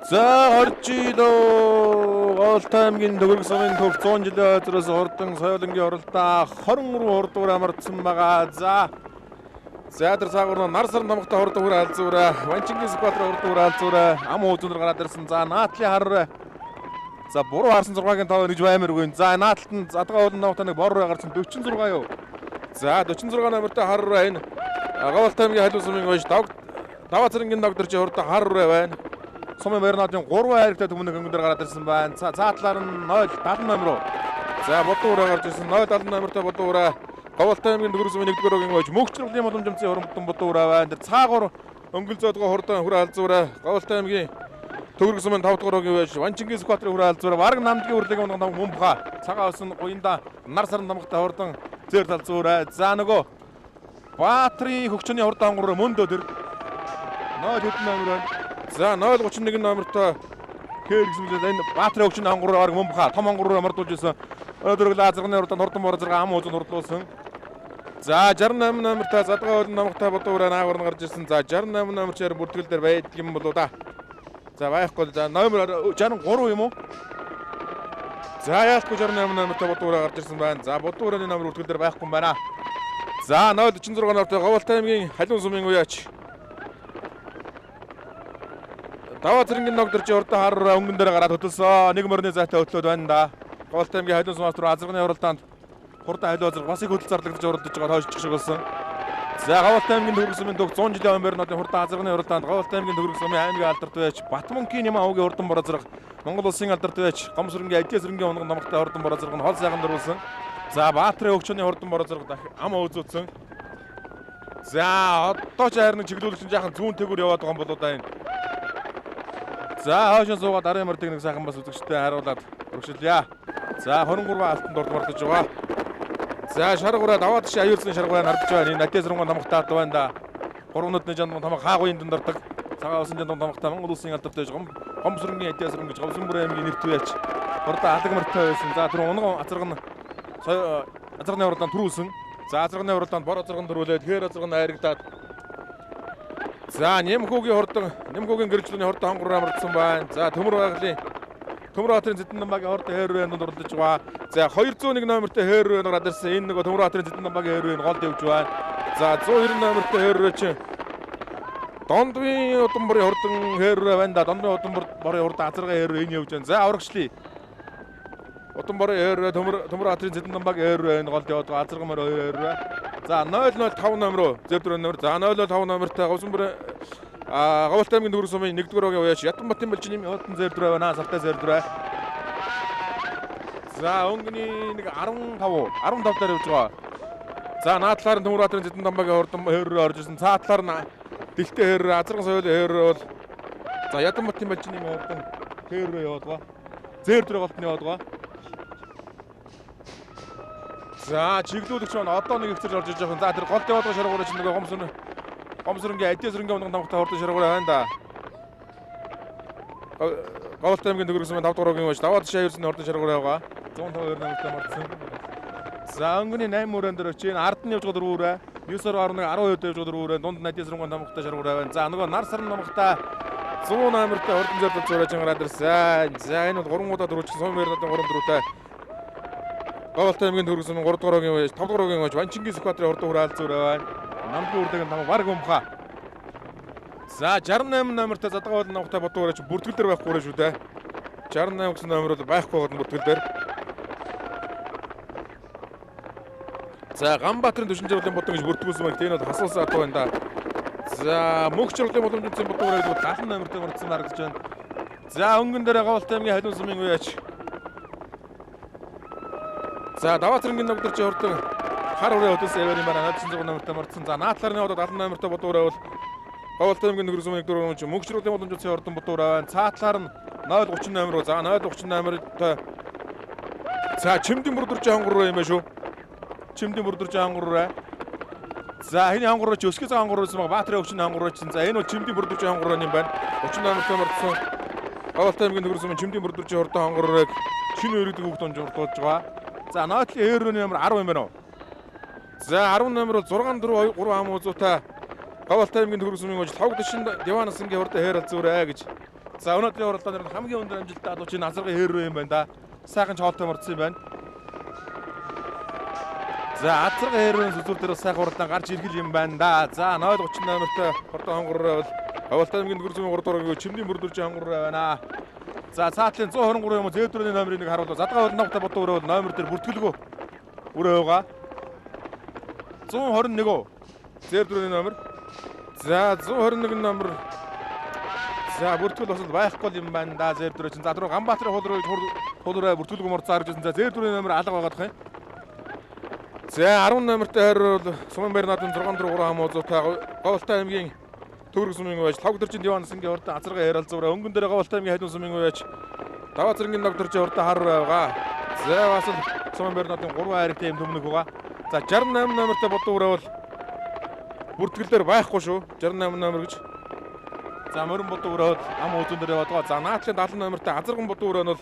За оржидоо Говьтай аймгийн Төгөрөг сумын төв 100 жилийн ойдроос хурдан соёлынгийн оролдоо 23 хурдуур амардсан байгаа. За Зайдар цаагур нар сар намхтай хурдуур алзуураа Ванчингис Баатар хурдуур алзуураа ам уузнаар гараад ирсэн. За наатлын хар за буруу харсан 6-гийн 5 гэж баймаргүй. За наатлт нь задгаа болон намхтай нэг бороо гарсан 46 юу. За 46 номертой хар энэ Говьтай аймгийн халуун сумын гоош даваа цэрэнгийн докторч хурдан хар байна. Сумын Барнадын 3 хайртай төмнөг өнгөдөр гараад ирсэн байна. За талаар нь 070 номер. За бодуураа гарч ирсэн 070 номертой бодуураа Говьтай аймгийн Төгөрөг сумын 1-р өгийн гооч мөнхчрлийн боломжтой хөрөмтөн бодуураа байна. Тэр цаагуур өнгөл зөдгөө хурдан хүрээ алзуураа Говьтай аймгийн Төгөрөг сумын 5-р өгийн гооч Ванчингис Баатар хүрээ алзуураа бараг намдгийн үрлэгийн ундаг нам мумбха цагаан усан гуйнда нар сарн намхтай хурдан зэр алзуураа. За нөгөө Баатрийн хөгчний хурдан хонгор мөндөө тэр 0 хэдэн номер байна. За 031 номертой хэр гэсэн энэ Баатрийн хөгчний хонгор бараг мумбха том хонгороор мордуулж исэн. Өдрөг лазганы хурдан хурдан бороо зэрэг ам уузын хурдлуулсан. За 68 номертой задгаа болон намхтай бодуураа наагур нь гарч ирсэн. За 68 номерчээр бүртгэл дээр байдаг юм болоо да. За байхгүй. За номер 63 юм уу? За яахгүй 68 номертой бодуураа гарч ирсэн байна. За бодуураны номер бүртгэл дээр байхгүй юм байна. За 046 номертой Говьтай аймгийн халуун сумын уяач даваа цэрэнгийн докторч хурдан хар өнгөн дээр гараад хөдөлсөн. Нэг мөрний зайтай хөдлөөд байна да. Говьтай аймгийн халуун сумаас руу азарганы уралдаанд хурдан халуун азарга басыг хөдөл зарлагдаж уралдаж байгаа хойшчих шиг болсон. За Говьтай аймгийн Төгөрөг сумын төг 100 жилийн Барнадын хурдан азарганы уралдаанд Говьтай аймгийн Төгөрөг сумын аймгийн алдарт байж Батмөнхийн Нямаа өвгийн хурдан бороо зэрэг Монгол улсын алдарт байж Гомсрынгийн Адиас сэрэнгийн унган намхтай хурдан бороо зэрэг хол сайхан дөрүүлсэн. За Баатрийн хөгчний хурдан бороо зэрэг ам өөзөөцсөн. За одоо ч харин чиглүүлэгч жаахан зүүн тэгүр яваад байгаа юм болоо да энэ. За хойшоо суугаад арын мөрдөг нэг сайхан бас үзэгчтэй харуулад өргөжлөе. За 23 алтан дурд мартаж байгаа. За шаргуураа даваад чи аюулсан шаргуураа харагдаж байна. Энэ Адиас сэрэнгийн намхтай ад байна да. Гурвнууд нэг жандмын тамга хаагуйн дан дордог. Цагаан усан жандмын тамгатай Монгол улсын алдарт байж Гомсрынгийн Адиас сэрэн гэж Гомсрын аймгийн нэрт байж хурдан алаг мөртэй байсан. За тэр унган азарган азарганы уралдаанд түрүүлсэн. За азарганы уралдаанд бор азарган дөрүүлээд хээр азарган айрагдаад. За Нэмхүүгийн хурдан Нэмхүүгийн гэрчлэний хурдан хонгор амардсан байна. За Төмөр Баатрийн Зэдэн намбагийн хурдан хээрвэнд уралдаж байгаа. За 201 номертой хээрвэнд гараад ирсэн. Энэ нөгөө Төмөр Баатрийн Зэдэн намбагийн хээрвэнд гол дэвж байна. За 190 номертой хээрвэ чи Дондвийн Удамбарын хурдан хээрвэ байна да. Дондвийн Удамбарын хурдан азарган хээрвэ энэ явж байна. За аврагчлаа. Удамбарын хээрвэ Төмөр Баатрийн Зэдэн намбагийн хээрвэ энэ гол дэвж байгаа. Азарган мөр хээрвэ. За 005 номер зэвдэр номер. За 005 номертой Говьтай аймгийн Төгөрөг сумын 1-р өгийн уяач Ятанбатын Балжины хотон зэвдэр байна. Сартай зэвдэр. За өнгөний нэг 15 дээр явж байгаа. За наадлаар нь Төмөр Баатрийн Зэдэн намбагийн хурдан хээрвэ орж ирсэн. Цаатлаар нь дэлтэй хээрвэ азарган соёлын хээрвэ бол за Ятанбатын Балжины хурдан хээрвэ яваад байгаа. Зэвдэр голтны яваад байгаа. За чиглүүлэгч маань одоо нэг ихсэж орж иж байгаа. За тэр гол яваад байгаа шаргуураа чинь нөгөө Гомсрынгийн Адиас сэрэнгийн унган намхтай хурдан шаргуураа байна да. Говьтай аймгийн Төгөрөг сумын 5-р өгийн гооч даваад шаавирсны хурдан шаргуураа байгаа. 152 номертой мартсан. За өнгөний 8 өрөөнд дээр очив. Ард нь явж байгаа дөрвөөрэ 9-11 12 явж байгаа дөрвөөрэ дунд нь Адиас сэрэнгийн намхтай шаргуураа байна. За нөгөө нар сарн намхтай 100 номертой хурдан зэвдэл зураж гараад ирсэн. За энэ бол 3 удаа дөрвөлжсөн сум Барнадын 3 дөрвөтэй. Говьтай аймгийн Төгөрөг сумын 3-р өгийн гооч 5-р өгийн гооч Ванчингис Баатарын хурдан хүрээ алзуураа байна. Намдгийн үрдэг нам бараг өмхаа. За 68 номертой задгаа болон намхтай бодуураач бүртгэл дээр байхгүй шүү дээ. 68 гэсэн номер бол байхгүй гол бүртгэл дээр. За Ганбаатарын түшин жирлэн бодон гэж бүртгүүлсэн байна. Энэ бол хасуулсан ат байна да. За мөнх жирлэн боломжтой бодуураач 70 номертой мөрдсөн харагдаж байна. За өнгөн дээр Говьтай аймгийн халуун сумын уяач. За даваа цэрэнгийн докторч хурдан хар ураа хөдөлсөн яваар юм байна. 96 номертой мордсон. За наатлаар нь одоо 70 номертой бодуураа бол Говьтай аймгийн Төгөрөг сумын 1-р өгийн мөнх жирлэн боломжтой хурдан бодуураа байна. Цаатлаар нь 030 номер. За 030 номертой. За Чимдийн бүрдэржийн хонгор юм шүү. Чимдийн бүрдэржийн хонгор. За энэ хонгор ч өсгөө цаг хонгор байсан байгаа. Баатрийн хөгчний хонгор чинь. За энэ бол Чимдийн бүрдэржийн хонгор юм байна. 30 номертой мордсон. Говьтай аймгийн Төгөрөг сумын Чимдийн бүрдэржийн хурдан хонгорыг шинэ өргөдөг хүүхдэн журдуулж байгаа. За наатлын хээрвэний номер 10 юм байна уу? За 10 номер бол 6-4-3 ам уузуутай Говьтай аймгийн Төгөрөг сумын гооч Тавг Дэшин Диванасангийн хурдан хээр алзуураа гэж За өнөөдрийн уралдаанд хамгийн өндөр амжилттай адуучин Азаргын хээр рүү юм байна да. Сайхан чоолтой мордсон юм байна. За Азаргын хээр рүү зүзүүр дээр сайхан уралдаан гарч ирэх юм байна да. За 038 номертой Хордон хонгор бол Хавалтай аймгийн Дүгэрсүмийн 3 дугаар Чимдийн Бүрдүржин хонгор байна. За цаатлын 123 юм зээдрүүний номерыг нэг харуулва. Задгаа болногтой бодоо өрөөл номер дээр бүртгэлгүй өрөөгаа 121 зээдрүүний номер. За 121 номер. За бүртгэл бас байхгүй юм байна да зээдрүү чинь. За түрүү Ганбаатарын хулраа бүртгэлгүй морд зарж ирсэн. За зээдрүүний номер алга байгаад байна. За 10 номертой хайр бол Сумбайр наадын 6-3 хамуузуутай Говьалтай аймгийн Төгөрсүмийн байж Тавгдэржин Дивансын хордон Азаргын хээр алзуураа өнгөн дээр Говьалтай аймгийн Хайдун сумын байж Даваацэргийн Ногдоржин хордон хар байгаа. За бас Сумбайр наадын 3 хайртай юм төмнөг байгаа. За 68 номертой бодоо өрөө бол бүртгэл дээр байхгүй шүү. 68 номер гэж. За морин бодоо өрөө ам үзүүн дээр яваад байгаа. За наадлын 70 номертой Азарган бодоо өрөө нь бол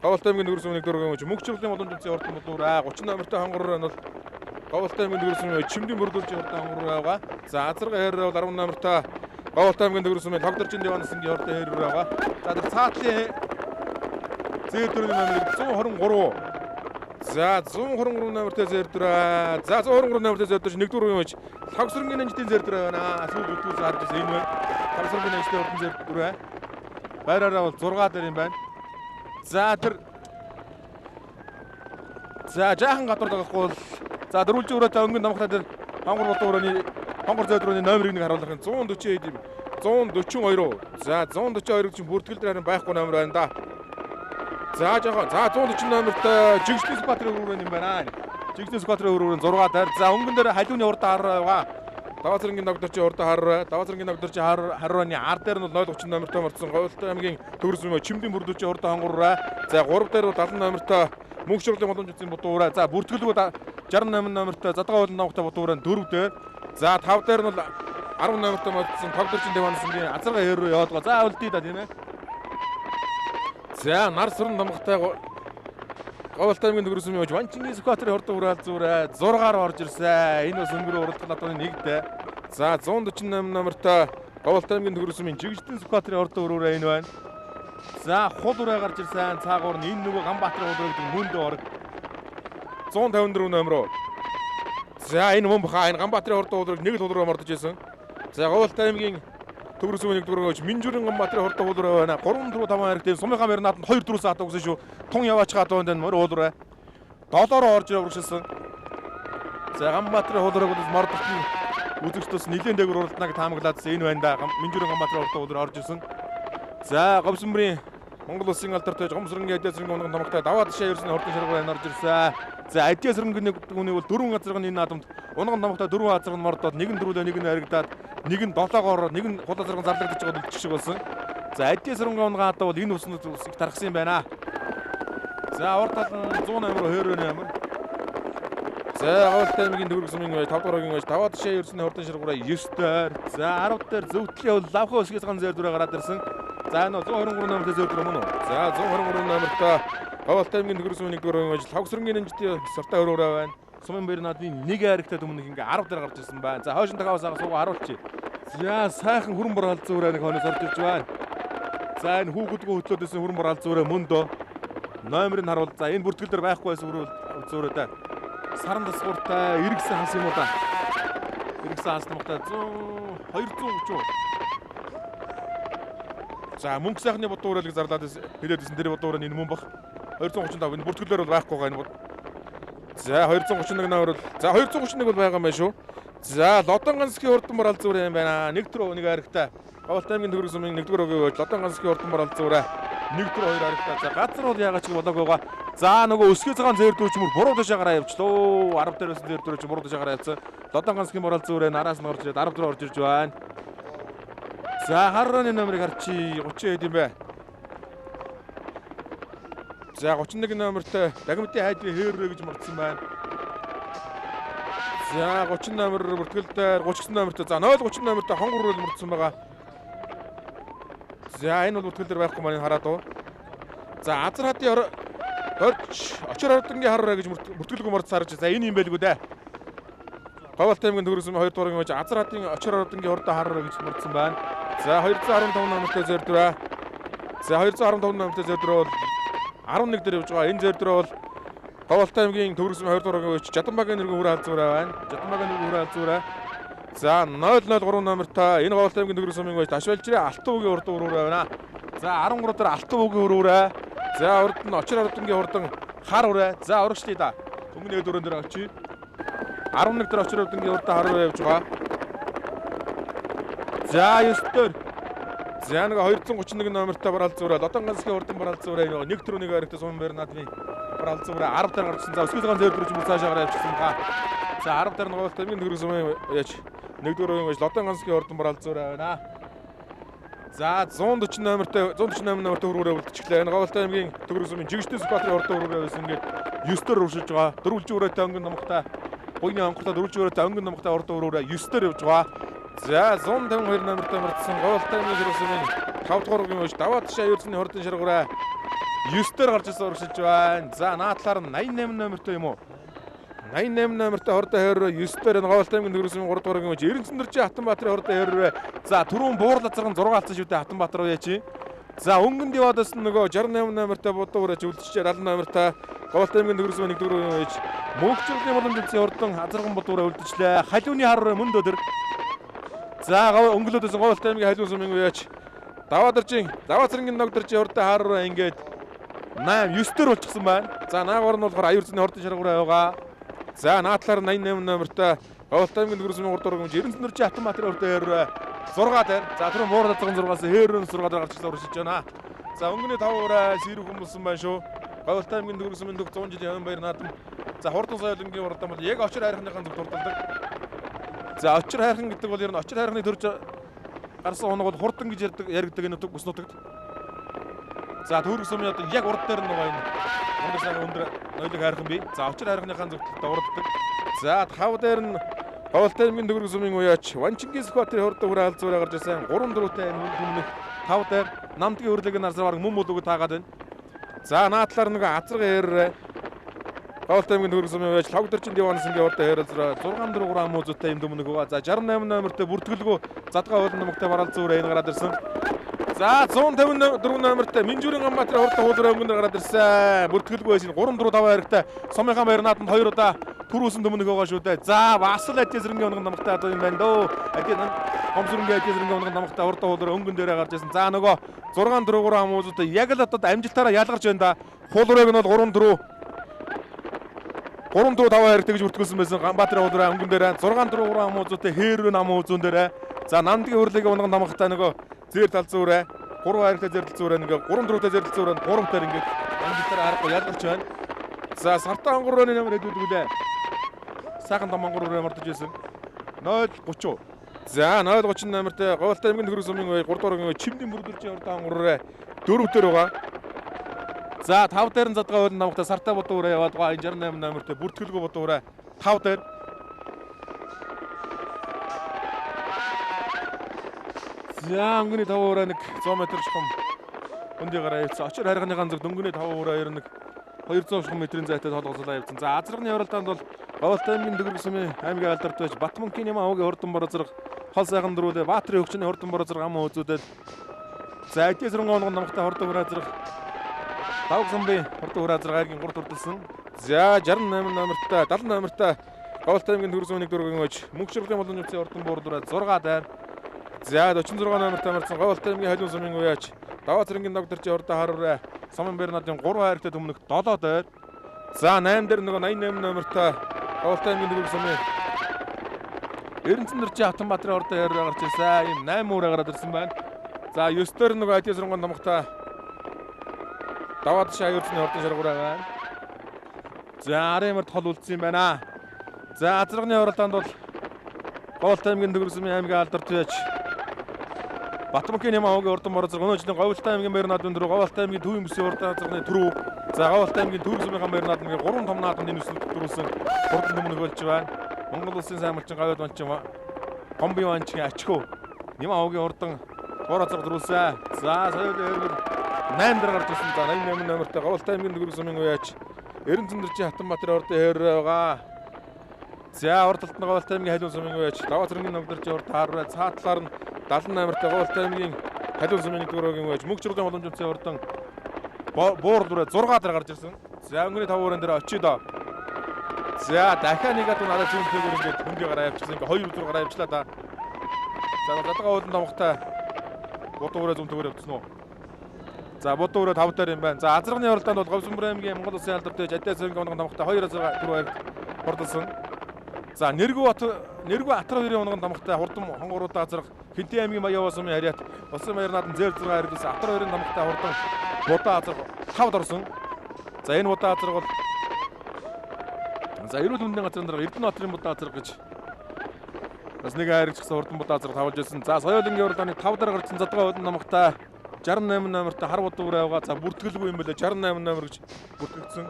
Говьалтай аймгийн Төгөрсүмийн 4 гэж мөнгөчлөлийн боломжтой хордон бодоо өрөө 30 номертой хонгор нь бол Говьалтай аймгийн Төгөрсүмийн Чимдийн Бүрдүржин хордон хонгор байгаа. За Азаргын хээр бол 10 номертой Говьалтай аймгийн Төгөрсүмийн Тавгдэржин Дивансын хордон хээр байгаа. За тэр цаатлын зээдрүүний номерыг 123. За 123 номертой зээдрүү. За 123 номертой зээдрүү нэгдүгээр юм гэж Тавсрынгийн анжтын зээдрүү байна. Сүүл бүтгүүс харж ирсэн энэ байна. Тавсрынгийн анжтын хордон зээдрүү. Байраараа бол 6 дээр юм байна. За тэр за жаахан гадуур дагахгүй бол за дөрвөлжин өрөөтэй өнгөн намхраа дээр хонгор бодоо өрөөний хонгор зээдрүүний номерыг нэг харуулах юм 140 хэд юм 142. За 142 чинь бүртгэл дээр харин байхгүй номер байна да. За жаахан за 140 номертой Жигсдэн Сүбатрын өрөө юм байна. Жигсдэн Сүбатрын өрөө 6 дээр за өнгөн дээр халиуны урд хар байгаа. Даваацэргийн Ногдоржин урд хар Даваацэргийн Ногдоржин харууны ар дээр нь 030 номертой мордсон Говьалтай аймгийн Төгөрсүмийн Чимдийн Бүрдүржин урд хонгороо. За 3 дээр 70 номертой мөнгөчлөлийн боломжтой бодоо өрөө. За бүртгэлгүй 68 номертой Задгаа болон намхтай бодоо өрөө 4 дээр. За 5 дээр нь 10 номертой мордсон Тавгдэржин Дивансын Азаргын хээр рүү яваад байгаа. За үлдээ да тийм ээ. За нар сүрэн намхтай Говьалтай аймгийн Төгөрсүмийн байж Ванчингийн Сүхбаатарын хордон өрөө алзуураа 6-аар орж ирсэн. Энэ бас өнгөрөө уралдаан надад нэгдэ. За 148 номертой Говьалтай аймгийн Төгөрсүмийн Жигсдэн Сүхбаатарын хордон өрөө энэ байна. За хул өрөө гарч ирсэн. Цаагуур нь энэ нөгөө Ганбаатарын хул өрөө гэдэг мөндөө орог 154 номер. За энэ мөн баха энэ Ганбаатарын хордон хул өрөөг нэг л хул өрөө мордож ирсэн. За Говьалтай аймгийн Төгөрсүмийн 1-р Минжүрэн Ганбаатарын хордон хул өрөө байна. 3-4 хайртай Сумынхаа мөр нааданд 2-4 саат өгсөн шүү. Тун яваач гадуунд энэ мөр хул өрөө 7-оор орж урагшилсан. За Ганбаатарын хул өрөөг бол мордолтын үзэгчдээс нэлээд дээгүүр уралдааныг таамаглаадсан энэ байна да. Минжүрэн Ганбаатарын хордон хул өрөө орж ирсэн. За Говьсүмбэрийн Монгол Улсын алдартай Гомсрынгийн Адиас сэрэнгийн онгон томогтой даваад шаа ерсөн хордон шаргуур орж ирсэн. За Адиас сэрэнгийн үнийг бол 4 газрын энэ наадамд онгон томогтой 4 газрын мордоод нэг нь дөрвөлөө нэг нь харигдаад нэг нь 7-оор нэг нь хул азарган зарлагдаж байгаа үлдчих шиг болсон. За Адиас сэрэнгийн онгон хатаа бол энэ үснүүд их тархсан юм байна. За урд тал нь 100 номер хөрөөний ямар. За Говьалтай аймгийн Төгөрсүмийн 5 дугаар огийн байж даваад шаа ерсөн хордон шаргуур 9 дээр. За 10 дээр зөвтлээ бол лавха өсгөөс ган зэрлүүрээ гараад ирсэн. За энэ 123 номертой зэрлүүр мөн үү? За 123 номертой Говьалтай аймгийн Төгөрсүмийн 1-р огийн байж Тавсрынгийн анжтын сортой өрөөрөө байна. Сумбайр наадын нэг хайртай төмнөх ингээ 10 дээр гарч ирсэн байна. За хойшин тагаас суугаа харуулчих. За сайхан хүрэн бор алзуураа нэг хонос орж ирж байна. За энэ хүүхдгөө хөтлөөдөөс хүрэн бор алзуураа мөн дөө. Номерыг харуул. За энэ бүртгэл дээр байхгүй байсан өрөөл зөөрөө да. Саран дасгууртай эргэсэн хас юм уу да. Эргэсэн хас намтай 230. За мөнгө сайхны бодоо өрөөлийг зарлаад хэлээд исэн тэр бодоо өрөө энэ мөн бах 235 энэ бүртгэлээр бол байхгүй байгаа энэ бод. За 231 номер бол за 231 бол байгаа юм байна шүү. За Лодон Гансхийн хурдан мор алзуураа юм байна. 1-2 хайртай. Говьалтай аймгийн Төгөрсүмийн 1-р огийн байж Лодон Гансхийн хурдан мор алзуураа 1-2 хайртай. За газар бол яагаад ч болоогүй байгаа. За нөгөө өсгөө цагаан зээрдүүч мөр буруу дэшээ гараа явчлаа. 10 дээрээс зээрдүүч буруу дэшээ гараа явцсан. Лодон Гансхийн мор алзуураа нараас нь орж ирээд 10 дээр орж ирж байна. За харрооны номерыг харчи 30 хэд юм бэ? За 31 номертой Дагмитын хайдны хээррээ гэж мордсон байна. За 30 номер бүртгэл дээр 39 номертой за 030 номертой хонгор руу мордсон байгаа. За энэ бол бүртгэл дээр байхгүй маань хараад уу. За Азар хатын очир ордонгийн харраа гэж бүртгэлгүй мордсон харж. За энэ юм байлгүй дээ. Говьалтай аймгийн Төгөрсүмийн 2 дугаар гэж Азар хатын очир ордонгийн хурдан харраа гэж мордсон байна. За 215 номертой зөрдөө. За 215 номтой зэр дээр бол 11 дээр явж байгаа. Энэ зэр дээр бол Говьалтай аймгийн Төгөрөсмийн 2 дугаар гүйч Жаданбагийн нэргүй хүрээ алзуураа байна. Жаданбагийн нэргүй хүрээ алзуураа. За 003 номертой энэ Говьалтай аймгийн Төгөрөсмийн гүйч Ташвалжирийн Алтан үгийн урд өрөөрөө байна. За 13 дээр Алтан үгийн өрөөрөө. За урд нь Очир ордонгийн хурдан хар үрээ. За урагшлий да. Өмнө дөрөн дээр очив. 11 дээр Очир ордонгийн хурдан хар үрээ явж байгаа. За 9 дээр. За нэг 231 номертой Баралзуураа Лодонганцгийн хурдан Баралзуураа нэг төрөнийг харигдсан Сумын Бернадны Баралзуураа 10 дээр гарсан. За өсгөлгөн зэр дөрөж мөр цаашаа гараад явчихсан ба. За 10 дээр Говьалтай аймгийн Төгөрөсмийн яач нэгдүгээр үеийн Лодонганцгийн хурдан Баралзуураа байна. За 148 номертой хөрөөрөө үлдчихлээ. Энэ Говьалтай аймгийн Төгөрөсмийн Жигштэй Сүбатрын хурдан хөрөөрөө байсан ингээд 9 дээр өршиж байгаа. Дөрвөлж өрөөтэй өнгөн номхтой буйны анхуртаа дөрвөлж өрөөтэй өнгөн номхтой хурдан хөрөөрөө 9 дээр явж байгаа. За 152 номертой мартсан Говьалтай аймгийн Төгөрөсмийн 5 дугаар үеийн үеч Даваа ташаа ерсний хурдан шаргуураа 9 дээр гарч ирсэн урагшилж байна. За наадлаар 88 номертой юм уу? 88 номертой хурдан хөрөө 9 дээр энэ Говьалтай аймгийн Төгөрөсмийн 3 дугаар үеийн үеч Эренцэндэржи Хатанбаатарын хурдан хөрөө. За түрүүн буурлаа зарган 6 алцсан шүү дээ Хатанбаатар уу яачи. За өнгөнд яваадас нөгөө 68 номертой бодоо ураач үлдчихээ 70 номертой Говьалтай аймгийн Төгөрөсмийн 1 дугаар үеийн үеч Мөнхчрлийн боломж үлдсэн хурдан Азарган бодоо үлдчихлээ. Халиуны хар мөн дөдөр. За өнгөлөөдөөс Говьалтай аймгийн халиун сумын үеч Даваа цэргийн ногдоржи хурдан хар ингээд 8 9 дээр болчихсон байна. За наагвар нь болохоор аюурцны хурдан шаргуураа яваа. За наадлаар 88 номертой Говьалтай аймгийн Төгөрөсмийн 3 дугаар үеч Эренцэндэржи Хатанбаатарын хурдан хөрөө 6 дээр. За түрүүн буурлаа зарган 6-аас хээрэн 6 дээр гарч ирсэн урагшилж байна. За өнгөний 5 ураа сэрүү хүмүүс байна шүү. Говьалтай аймгийн Төгөрөсмийн 100 жилийн өн баяр наадам. За хурдан соёлынгийн хурдан бол яг очир хайрхныхаа зөв дурддаг. За очир хайрхан гэдэг бол ер нь очир хайрхны төрж гарсан хоног бол хурдан гэж яригддаг энэ бүс нутагт. За Төгөрөсмийн одоо яг урд дээр нь байгаа энэ ундасаа өндөр нойлог хайрхан бий. За очир хайрхныхаа зөвхөлтөд урддаг. За 5 дээр нь Говьалтай аймгийн Төгөрөсмийн үеч Ванчингис Сүбатрын хурдан хүрээ алзуураа гарч ирсэн 3 дөрөвтэй өмнөх 5 дээр намдгийн өрлөгийн нарсаар баг мөн мөлөг таагаад байна. За наадлаар нэг азарга хээрээ Говьалтай аймгийн Төгөрөсмийн үеч Лавдэрчин Дивансын хурдан хээрээ 6 дөрөв грамм үзүүтэй юм дүмнэг байгаа. За 68 номертой бүртгэлгүй задгаа уулын номтой Баралзуураа энэ гараад ирсэн. За 154 номертой Минжүүрийн Ганбаатарын хурдан хуулраа өнгөнд гараад ирсэн. Бүртгэлгүй байсан 3 4 5 хайрагтай Сомынхаа баяр наадамд 2 удаа түрүүсэн дүмнэг байгаа шүү дээ. За бас л Ажисрынгийн онгон намгатай одоо юм байна дөө. Хомсрынгийн Ажисрынгийн онгон намгатай хурдан хуулраа өнгөн дээрээ гарч ирсэн. За нөгөө 6 4 грамм үзүүтэй яг л одоо амжилтаараа ялгарч байна да. Хуулрыг нь бол 3 4 5 хайрагтай гэж бүртгүүлсэн байсан. Ганбаатарын хуулраа өнгөн дээрээ 6 4 грамм үзүүтэй хээрвэ нам үзүүн дээрээ. За намдгийн өрлөгийн онгон намгатай нөгөө зэр талзуураа 3 хайрагтай зэр талзуураа ингээ 3 4-тэй зэр талзуураа 3 таар ингээ амжилтаараа харахгүй ялгарч байна. За сартаа онгорооны нэмэр хэдүүлгүүлээ. Сайхан том онгороо мордож исэн. 030. За 030 номертой Говьалтай аймгийн Төгөрөсмийн 3 дугаар үеийн Чимдийн бүрдүүлжийн хурдан онгороо 4 дээр байгаа. За 5 дээр нь задгаа уулын намгатай сартаа бодоо ураа яваад байгаа. 68 номертой бүртгэлгүй бодоо ураа 5 дээр. За өнгөний 5 ураа нэг 100 м шхам өндий гараа явцсан. Очир хайрханыхаа зөв өнгөний 5 ураа ер нь 200 м-ийн зайтай толгоцолоо явцсан. За азарганы явралдаанд бол Говьалтай аймгийн Төгөрөсмийн аймгийн алдарт байж Батмөнхийн Ямаа уугийн хурдан бороо зэрэг хол сайхан дөрүүлээ Баатарын хөгчний хурдан бороо зэрэг ам үзүүлээд за Ажисрын онгон намгатай хурдан хүрээ зэрэг Давг самбын хурдан хүрээ зэрэг айргийн 3 төрдөлсөн. За 68 номертой 70 номертой Говьалтай аймгийн Төгөрөсмийн 1 дугаар үеийн Мөнхчрлийн боломж үлдсэн хурдан буурлаа 6 дээр. За 46 номертой марцсан Говьалтай аймгийн халиун сумын үеч Даваа цэргийн ногдоржи хурдан хараа Сомын Бернадын 3 хайртай төмнөх 7 дээр. За 8 дээр нөгөө 88 номертой Говьалтай аймгийн Төгөрөсмийн Эренцэндэржи Хатанбаатарын хурдан хараа гарч ирсэн. Ийм 8 ураа гараад ирсэн байна. За 9 дээр нөгөө Ажисрын намгатай Даваа ташаа аюурцны хурдан шаргуураа байна. За аримарт хол үлдсэн юм байна. За азарганы явралдаанд бол Говьалтай аймгийн Төгөрөсмийн аймгийн алдарт байж Батмөнхийн Ямаа уугийн хурдан бороо зэрэг өнөө жилийн Говьалтай аймгийн баяр наадмын дөрөв Говьалтай аймгийн төвийн бүсийн хурдан азарганы түрүү. За Говьалтай аймгийн Төгөрөсмийн баяр наадмын 3 том наадмын энэ өсөлт дөрүүлсэн хурдан төмнөг болж байна. Монгол улсын сайн малчин Говьяд манчин Гомбын манчин ачхөө Ямаа уугийн хурдан бороо зэрэг дөрүүлсэн. За соёлын хөргөл 8 дээр гарч ирсэн. За 88 номертой Говьалтай аймгийн Төгөрөсмийн үеч Эренцэндэржи Хатанбаатарын хурдан хөрөө байгаа. За урд талд нь Говьалтай аймгийн халиун сумын үеч Даваа цэргийн ногдоржи хурдан хараа цаатлаар нь 70 номертой Говьалтай аймгийн Халиун сумын 1-р байж мөнгөчрүүдийн боломжтой хурдан буурлуураа 6 дараа гарч ирсэн. За өнгөний 5 өрөөнд дээр очиодоо. За дахиад нэг атуу надад зүүнтэйгээр ингээд хөндий гараа явчихсан. Ингээ 2 өдөр гараа явчлаа да. За задгаа уулын тамхтай бодуураа зүүнтэйгээр явчихсан уу? За бодуураа 5 дээр юм байна. За азарганы оролдоонд бол Говьсөнбөр аймгийн Монгол Улсын алдарт байж Адиас аймгийн онгон тамхтай 2-0 дөрөв хурдсан. За Нэргүү Атар 2-ын онгон тамхтай хурдан хонгоруудаа азарга Хинтээ аймгийн Маява сумын харьяат Улсын баяр наадам 0-6 харьяас Атар 2-ын тамхтай хурдан будаа азарга 5 орсон. За энэ будаа азарга бол за эрүүл мэндийн газрын дараа Эрдэнэ Батрын будаа азарга гэж бас нэг хайрчсан хурдан будаа азарга тавуулж ирсэн. За соёлынгийн уралдааны 5 дараа гарсан задгаа уулын тамхтай 68 номертой хар будаа үрээ авгаа. За бүртгэлгүй юм байлаа 68 номер гэж бүртгэгдсэн.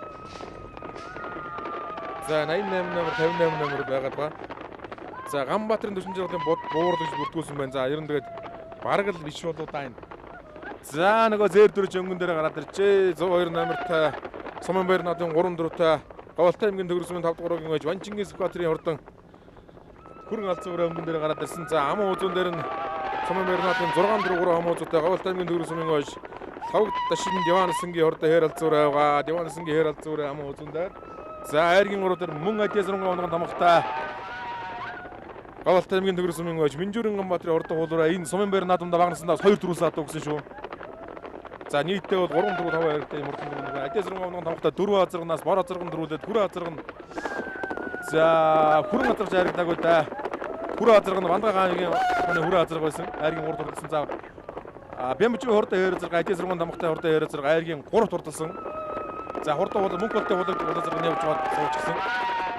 За 88 номер 58 номер байгаад ба. За Ганбаатарын 40 жилийн буур гэж бүртгүүлсэн байна. За ер нь тэгээд бараг л биш болоо даа энэ. За нөгөө зэр дөрөж өнгөн дээр гараад ирчээ. 102 номертой Сумын баяр наадын 3-4-тэй Говьалтай аймгийн Төгөрсмийн 5-р байж Ванчингис Баатарын хурдан хүрэн алцсан өрөө өнгөн дээр гараад ирсэн. За амын үзүүн дээр нь Сумын баяр наадын 6-4 хамуузуутай Говьалтай аймгийн Төгөрсмийн байж Лавг Дашин Диванасангийн хурдан хээр алцсан өрөө байгаа. Диванасангийн хээр алцсан өрөө амын үзүүн дээр. За айргийн уруу дээр мөн Адиас онгон тамхтай Говьалтай аймгийн Төгөрсмийн байж Минжүүрэн Ганбаатарын хурдан хуулаараа энэ Сумын баяр наадамд багнаснаас 2-4 атуу гэсэн шүү. За нийтдээ бол 3-4-5 хайртай юм урдан дөрөв. Адиас онгон тамхтай 4 азаргнаас бор азарган дөрүүлээд хүрээ азарган. За хүрэн азаргаж хайрлагдаг да. Хүрээ азарга нь Вандга хааны хүрээ азарга байсан. Айргийн 3 турдсан. За Бямжийн хурдан хайр азарга Адиас онгон тамхтай хурдан хайр азарга айргийн 3 турдсан. За хурдан бол мөнгө болтой хурдан азарга явж байгаа суучсан.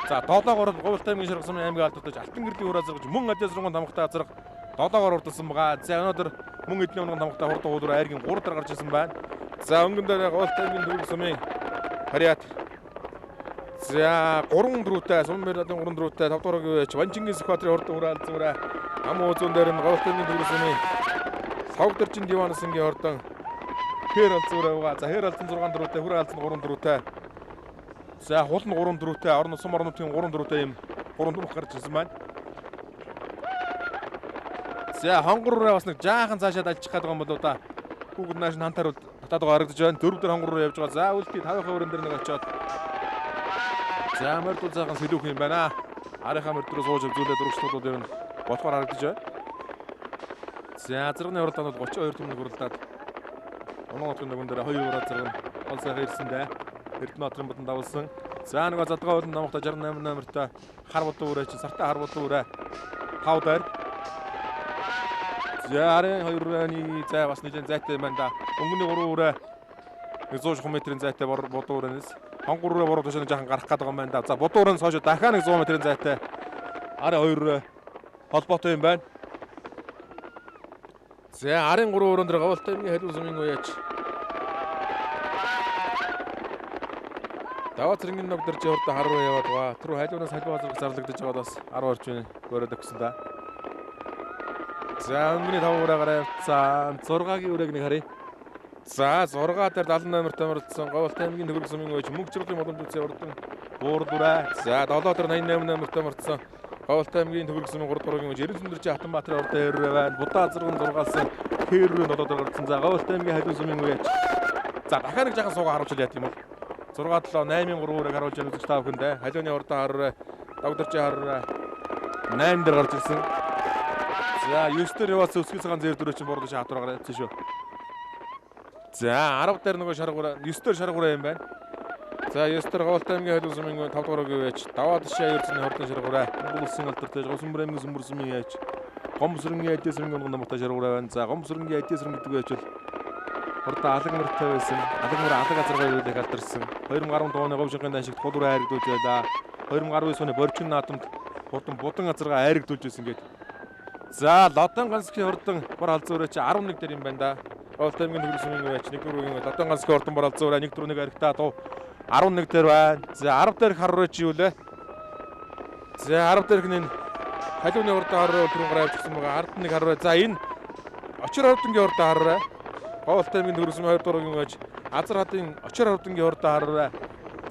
За 7-оор Говьалтай аймгийн Шаргал сумын аймгийн алдарт Алтан гэрлийн хүрээ азаргаж мөн Адиас онгон тамхтай азарга 7-оор урдсан байгаа. За өнөөдөр мөн эдний онгон тамхтай хурдан хуулаараа айргийн 3 дараа гарч ирсэн байна. За өнгөн дээр Говьалтай аймгийн Төгөрөг сумын харьяат. За 3-4-тэй Сумын баяр наадын 3-4-тэй 5-р байж Ванчингис Баатарын хурдан хүрээ алцсан өрөө ам үзүүн дээр нь Говьалтай аймгийн Төгөрөг сумын Лавгдарчин Диванасангийн хурдан хээр алцсан өрөө байгаа. За хээр алцсан 6-4-тэй хүрээ алцсан 3-4-тэй. За хул нь 3-4-тэй орон сум орнуудын 3-4-тэй юм 3-4 гарч ирсэн байна. За хонгороо бас нэг жаахан цаашаад алчих гээд байгаа юм болоо да. Google нааш хантаар татаад байгаа харагдаж байна. 4 дээр хонгороо явж байгаа. За үлдээ 5-ын өрөөнд дээр нэг очиод. За мөрдөл цаахан сэлүүх юм байна. Арийнхаа мөрдрөө сууж үзүүлээд дөрөвчлүүд ер нь болохоор харагдаж байна. За азарганы уралдаанд бол 32 түмнийг уралдаад Оноо хотын нөгөн дээр 2 азарга нь гол сайхан ирсэн дээ. Эрдэнэ Батрын буданд давалсан. За нөгөө задгаа уулын намхтай 68 номертой хар будуу үрээ чи сартаа хар будуу үрээ 5 дээр. За арын 2 өрөөний зай бас нэлээд зайтай юм байна да. Өнгөний 3 өрөө 100 метрийн зайтай будуу өрөөнөөс хонгор өрөө бороо тушааны жаахан гарах гээд байгаа юм байна да. За будуу өрөөнд хойш дахиад нэг 100 метрийн зайтай арын 2 өрөө холбоотой юм байна. За арын 3 өрөөнд дээр Говьалтай аймгийн халиун сумын уяач Даваа цэргийн ног дээр жиурд хар руу яваад байгаа. Тэр халиунаас халиун азарг зарлагдаж байгаад бас 10 орчим өрөөд өгсөн да. За өнгөний 5 өрөө гараа явцсан. 6-гийн өрөөг нэг харъя. За 6 дээр 70 номертой мөрдсөн Говьалтай аймгийн Төгөрөг сумын уяач мөнгөчрлийн боломжтой урдан буур дүрэ. За 7 дээр 88 номертой мөрдсөн Говьалтай аймгийн Төгөрөг сумын 3-р уяач Эрдэнэсүндэрч Хатанбаатарын урдан хэрвээ байна. Будаа азаргын 6-аас хэрвээ 7 дээр гарсан. За Говьалтай аймгийн халиун сумын уяач. За дахиад нэг жаахан суугаа харуулж яах юм бол 6-7-8-3 өрөөг харуулж яах гэж тав хүндэ. Халиуны урдан харваа Давдарчин харваа 8 дээр гарч ирсэн. За 9 дээр яваас өсгөл цагаан зэр дөрөв чинь борлож хатуур гараад ирсэн шүү. За 10 дээр нөгөө шаргуур 9 дээр шаргуур юм байна. За 9 дээр Говьалтай аймгийн халиун сумын 5-р үеч даваад шаа ердийн хурдан шаргуур Монгол Улсын алдарт Говьсөнбөр аймгийн Сүмбэр сумын яач Гомсрынгийн Адиас аймгийн онгон намтай шаргуур байна. За Гомсрынгийн Адиас аймгийн гэдэг яач бол хурдан алаг мөртэй байсан. Алаг мөр алаг азаргаа үйлдэх алдарсан. 2015 оны Говьшингийн даншигт хул ураа хайргдуулж байлаа. 2019 оны Борчин наадамд хурдан будан азаргаа хайргдуулж байсан гээд. За Лодон ганцгийн хурдан бор халзан өрөөч 11 дээр юм байна да. Говьалтай аймгийн Төгөрөг сумын уяач 1-4-ийн Лодон ганцгийн хурдан бор халзан өрөө 1-4-1 харигтаа дуу 11 дээр байна. За 10 дээр хар өрөөч юу лээ. За 10 дээр хин халиуны хурдан хар өрөө түрүүн гараа явчихсан байгаа. 11 хар өрөө. За энэ очир хурдангийн хурдан хар өрөө. Говьалтай аймгийн Төгөрөг сумын 2-р уяач Азар хатын очир хурдангийн хурдан хар өрөө.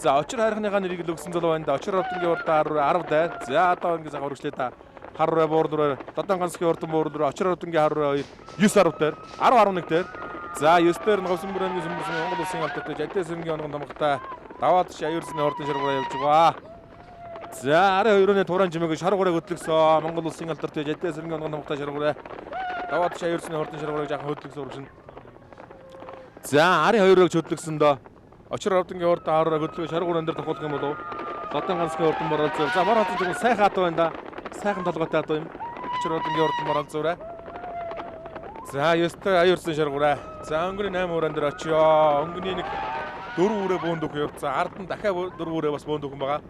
За очир хайрхныхаа нэрийг л өгсөн зол байна да. Очир хурдангийн хурдан хар өрөө 10 дээр. За одоо ингэ сайхан үргэлжлээ да. Харраа буурдураа Даданганскийн урдан буурдураа Очир урдангийн харраа 2 9 10 дээр 10 11 дээр. За 9 дээр нь Говьсон бүрээний сүмбэрсэн Монгол улсын алдартай Жадис сэргийн онгон дамгтай даваад аюурсны ордон шаргуураа явж байгаа. За ари хоёрын тураан жимээг шаргуураа хөдлөсөн Монгол улсын алдартай Жадис сэргийн онгон дамгтай шаргуураа даваад аюурсны ордон шаргуураа жаахан хөдлөсөн урагшин. За ари хоёрыг хөдлөсөн доо Очир урдангийн урд харраа хөдлөө шаргууран дээр тохиолох юм болов. Даданганскийн урдан боролцоо. За мар хатж байгаа сайхан хатуу байна да. Сайхан толгойтой хатуу юм. Очир урдангийн урдан боролцоорой. За ёстой аюурсан шаргуураа. За өнгөний 8 уран дээр очиё. Өнгөний нэг 4 үрээ бөөнд өгөх явц. Ард нь дахиад 4 үрээ бас бөөнд өгөн байгаа.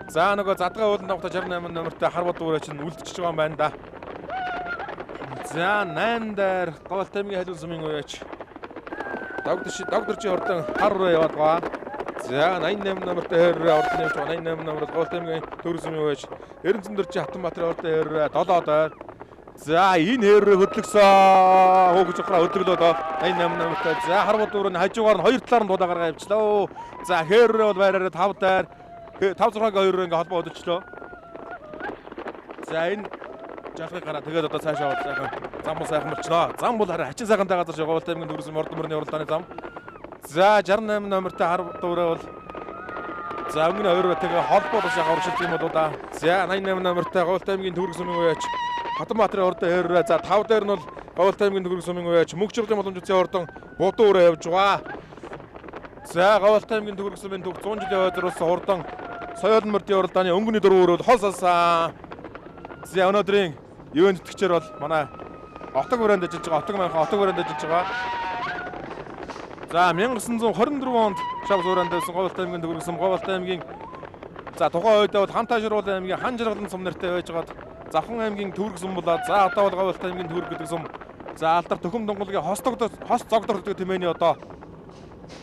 За нөгөө задгаа уулын давхта 68 номертой харбад үрээ чинь үлдчихэж байгаа юм байна да. За 8 дээр Говьт аймгийн халуун сумын үеч. Догдорчийн ордон хар руу яваад байгаа. За 88 номертой хэрэг ордон явж байгаа. 88 номер Говьт аймгийн төгс сумын үеч. Эрдэнэцэндөрчийн Хатанбаатарын ордон хэрэг 7 дээр. За энэ хэрэг хөдлөгсөн. Хөөгч ухраа хөдлөглөө доо 88 номертой. За харбад үрийн хажуугаар нь 2 талаар нь дуудаа гаргаа явчлаа. За хэрэг бол байраараа 5 дээр 5-6-гийн 2 ингээ холбоо өдөчлөө. За энэ жаахыг гараа тэгээд одоо цаашаа яваад сайхан зам бол сайхан болчихноо. Зам бол харин хачин сайхантай газар шиг Говьт аймгийн төгс ордон мөрний уралдааны зам. За 68 номертой харбад үрээ бол за өнгөний 2 тэгээ холбоо бас яг урагшилт юм болоо да. За 88 номертой Говьт аймгийн төгс сумын үеч Хатанбаатарын ордон хэрэг. За 5 дээр нь бол Говьт аймгийн төгс сумын үеч мөнхчрлийн боломж үзсэн ордон Будуу үрээ явж байгаа. За Говьт аймгийн төгс сумын төг 100 жилийн ойдруулсан урдан Соёлын мөрдийн уралдааны өнгөний 4 өрөөл хол салсан. За өнөөдрийн ивент тэтгэгчээр бол манай Отог брэнд ажиллаж байгаа. Отог манайхан Отог брэнд ажиллаж байгаа. За 1924 онд шавс уранд байсан Говьт аймгийн төгс сум Говьт аймгийн за тухайн үед бол Хан Тажруулан аймгийн Хан Жаргалан сум нэртэй байжгаад Завхан аймгийн төгс сум болоод за одоо бол Говьт аймгийн төгс гэдэг сум. За алдар Төхөм Донголгийн хос зогдор гэдэг тэмээний одоо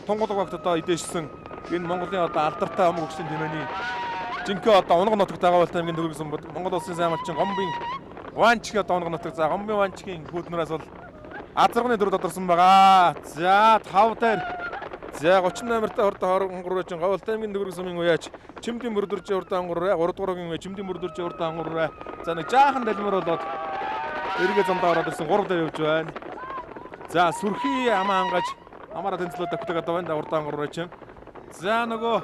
тунгалаг багт одоо эдээшсэн энэ Монголын одоо алдартай ам хөгжлийн тэмээний жинхэнэ одоо унган нутагт Говьт аймгийн төгс сум Монгол улсын сайн малчин Гомбын Ванчгийн одоо унган нутаг. За Гомбын Ванчгийн хүүднээс бол азарганы дөрөв тодорсон байгаа. За 5 дээр за 30 номертой урд хонгорч Говьт аймгийн төгс сумын уяач Чимдийн мөрдөрчийн урд хонгороо 3 дугааргийн уяа Чимдийн мөрдөрчийн урд хонгороо. За нэг жаахан далмар болоод эргээ замдаа ороод ирсэн 3 дээр явж байна. За сүрхий амаа ангаж амаараа тэнцлээд тавьдаг одоо байна да урд хонгороо чинь. За нөгөө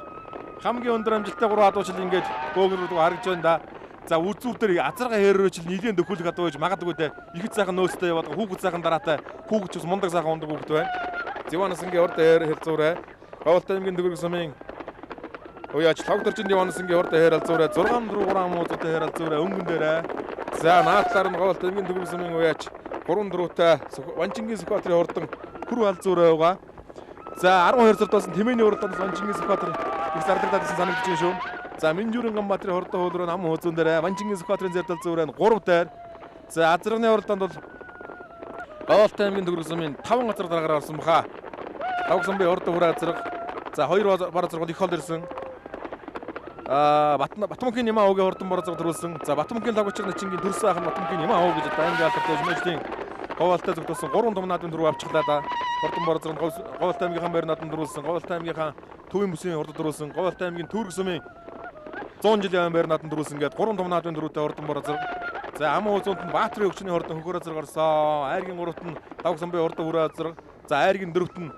хамгийн өндөр амжилттай 3 хадуучил ингээд бөөгнөрөд харагдж байна да. За үзүүр дээр азарга хэрэрч нилийн дөхүүлэх хадуу гэж магадгүй дээ. Ихэд сайхан нөөцтэй яваад хүүхэд сайхан дараатай хүүхэд ч бас мундаг сайхан ундаг хүүхэд байна. Диванасангийн урд хэр хэлцүүрээ Говьт аймгийн төгс сумын уяач Логдоржин Диванасангийн урд хэр хэлцүүрээ 6 3 муудтай хэр хэлцүүрээ өнгөн дээрээ. За наадлаар нь Говьт аймгийн төгс сумын уяач 3 4-тэй Ванчингийн Сүхбаатарын урдан хүр хэлцүүрээ байгаа. За 12 зурдаас нь тэмээний урдаас Ванчингийн Сүхбаатар их зардагдаад байсан санагдаж байна шүү. За Минжүрэн Ганбаатарын хордоо хөлрөө нам хөөзөн дээр Ванчингийн Сүхбаатарын зардал зүүрэн 3 дээр. За азарганы уралдаанд бол Говьт аймгийн төгс сумын 5 газар дараагаар орсон баха. Тавг самбын урд хүрээ азарга. За 2 бар азаргууд их хол ирсэн. Батмөнхийн Нимаа уугийн урдан бар азарга төрүүлсэн. За Батмөнхийн лагуучрын Чингийн төрсөн ахын Батмөнхийн Нимаа ууг гэж одоо анги алдартай жимэжлийн Говьттай зөвтөлсөн 3 домнаадын дөрөв авчихлаа да. Урдан бар азарга Говьт аймгийнхаа байр нааданд төрүүлсэн. Говьт аймгийнхаа төвийн бүсийн урд төрүүлсэн. Говьт аймгийн төгс сумын 100 жилийн байр нааданд төрүүлсэн гээд 3 домнаадын дөрөвтэй урдан бар азарга. За ам уузуунд нь Баатарын өвчний хордон хөхөр азарга орсон. Айргийн 3-т нь Тавг самбын урд хүрээ азарга. За айргийн 4-т нь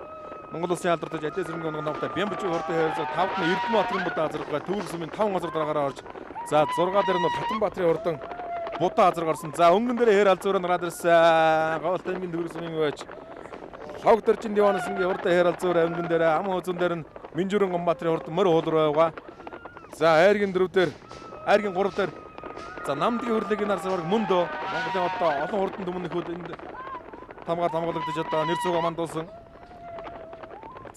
Монгол улсын алдартай Жадис сэргийн онгон намтай Бямбжи урдын хайрцаг 5-т нь Эрдэнэбаатарын будаа азарга төгс сумын 5 газар дараагаар орж. За 6 дээр нь бол Хатанбаатарын урдан будаа азарга орсон. За өнгөн дээр хэр алзуураа гараад ирсэн. Говьт аймгийн төгс сумын уяач Логдоржин Диванасангийн урдын хэр алзуураа өнгөн дээр ам уузуун дээр нь Минжүрэн Ганбаатарын урдан мөр хуулруу байгаа. За айргийн 4 дээр айргийн 3 дээр за намдгийн хөрлөгийн нар сарвар мөндөө Монголын одоо олон хурдан дүмнэхүүд энд хамгаалагдаж одоо нэр цуг амандуулсан.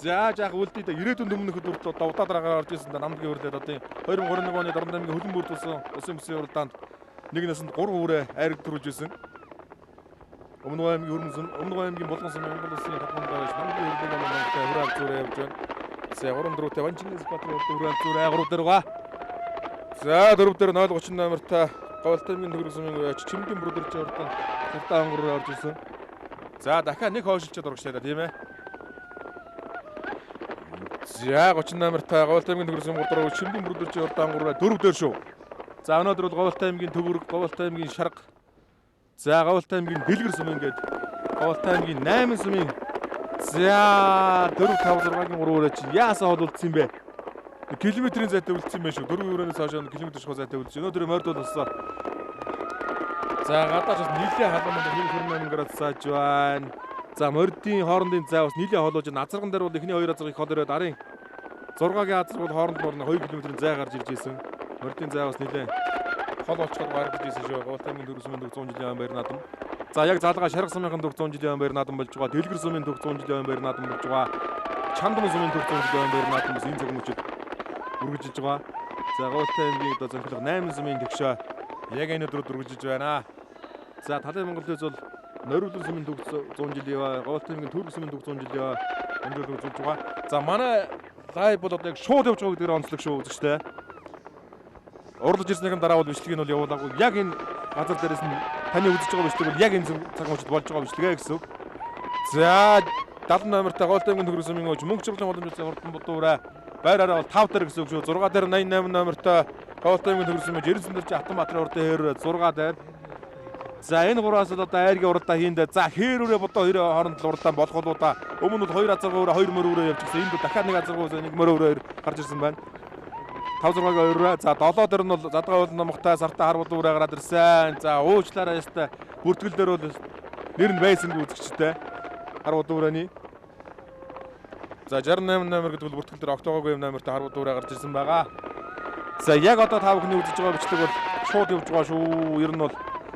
За жаах үлдээд ирээдүйн дүмнэхүүд урд одоо удаа дараагаар орж ирсэн да намдгийн хөрлөд одоо 2021 оны Дорнод аймгийн хөлбөмбөр тулсан улсын бүсийн уралдаанд нэг насанд 3 хүрээ айраг төрүүлж ирсэн. Өмнөд аймгийн Болгон сумын Монгол улсын хатманд гараж намдгийн хөрлөгийн амандуулалтаа хүрээ зүүрээ явж байна. За 3 4-тэй Ванчингийн Сүхбаатарын урд хүрээ зүүрээ 3 дээр байгаа. За 4 дээр 030 номертой Говьт аймгийн төгс сумын уяач Чимдийн мөрдөрчийн урдан цартаа хонгороо орж ирсэн. За дахиад нэг хойшилчод урагшлаа тийм ээ. За 30 номертой Говьт аймгийн төгс сумын урд Чимдийн мөрдөрчийн урдан хонгороо 4 дээр шүү. За өнөөдөр бол Говьолтай аймгийн Төвөрг, Говьолтай аймгийн Шарга. За Говьолтай аймгийн Дэлгэр сумын гээд Говьолтай аймгийн 8 сумын за 4 5 6-гийн 3-оор чи яасаа холуулсан юм бэ? Километрийн зайтай үлдсэн юм байна шүү. 4 өрөөний цааш километр шахуу зайтай үлдсэн. Өнөөдөр морд бол болсоо. За гадааш бас нийлээ халамж 128 градус цааж байна. За мордын хоорондын зай бас нийлээ холуулж азарган дээр бол эхний 2 азаргыг хол өрөөд арын 6-гийн азарг бол хооронд борно 2 км-ийн зай гарч ирж байсан. Мордын зай бас нийлээ хол болчиход гаргаж ирсэн шүү. Говьолтай аймгийн 4 сумын 100 жилийн баяр наадам. За яг заалгаа Шарга сумын 100 жилийн баяр наадам болж байгаа. Дэлгэр сумын 100 жилийн баяр наадам болж байгаа. Чандмын сумын 100 жилийн баяр наадам бас энэ цаг мөчид үргэлжилж байгаа. За Говьолтай аймгийн одоо зөнхлөг 8 сумын төгшөө яг энэ өдрөд үргэлжилж байна. За Талын Монголын бол Нориулын сумын 100 жилийн Говьолтай аймгийн Төрөг сумын 100 жилийн өндөр үргэлжилж байгаа. За манай лайв бол одоо яг шууд явж байгаа гэдгээр онцлог шүү үзэгчтэй. Урлаж ирснийхэн дараа бол бичлэгийг нь бол явуулаагүй. Яг энэ газар дээрээс нь таны үзэж байгаа бичлэг бол яг энэ цаг мөчид болж байгаа бичлэгээ гэсэн үг. За 70 номертай Говьолтай аймгийн Төрөг сумын ууч мөнгө чиглэн боломжтой хурдан будуураа байраараа бол 5 дээр гэсэн үг шүү. 6 дээр 88 номертой Говьолтай аймгийн Төрөг сумын Жирэнсэндэрч Автомбаатарын урд дээр 6 дээр. За энэ гураас л одоо айргийн урдаа хийндэ. За хээрүүрээ бодоо хоёрын хооронд л урдаа болох болоо. Өмнө нь 2 азаргуураа 2 мөрөөрөө явчихсан. Энд дахиад 1 азаргуураа 1 мөрөөрөө гарч ирсэн байна. 5-6-гийн 2-роо. За 7 дээр нь бол задгаа уулын номхтой сартаа хар будуураа гараад ирсэн. За уучлаарай яста. Бүртгэл дээр бол нэр нь байсангүй үзэгчтэй. Хар будуураны. За 68 номер гэдэг бол бүртгэл дээр октогоогүй номертой хар будуураа гарч ирсэн байгаа. За яг одоо та бүхний үзэж байгаа бичлэг бол шууд явж байгаа шүү. Ер нь бол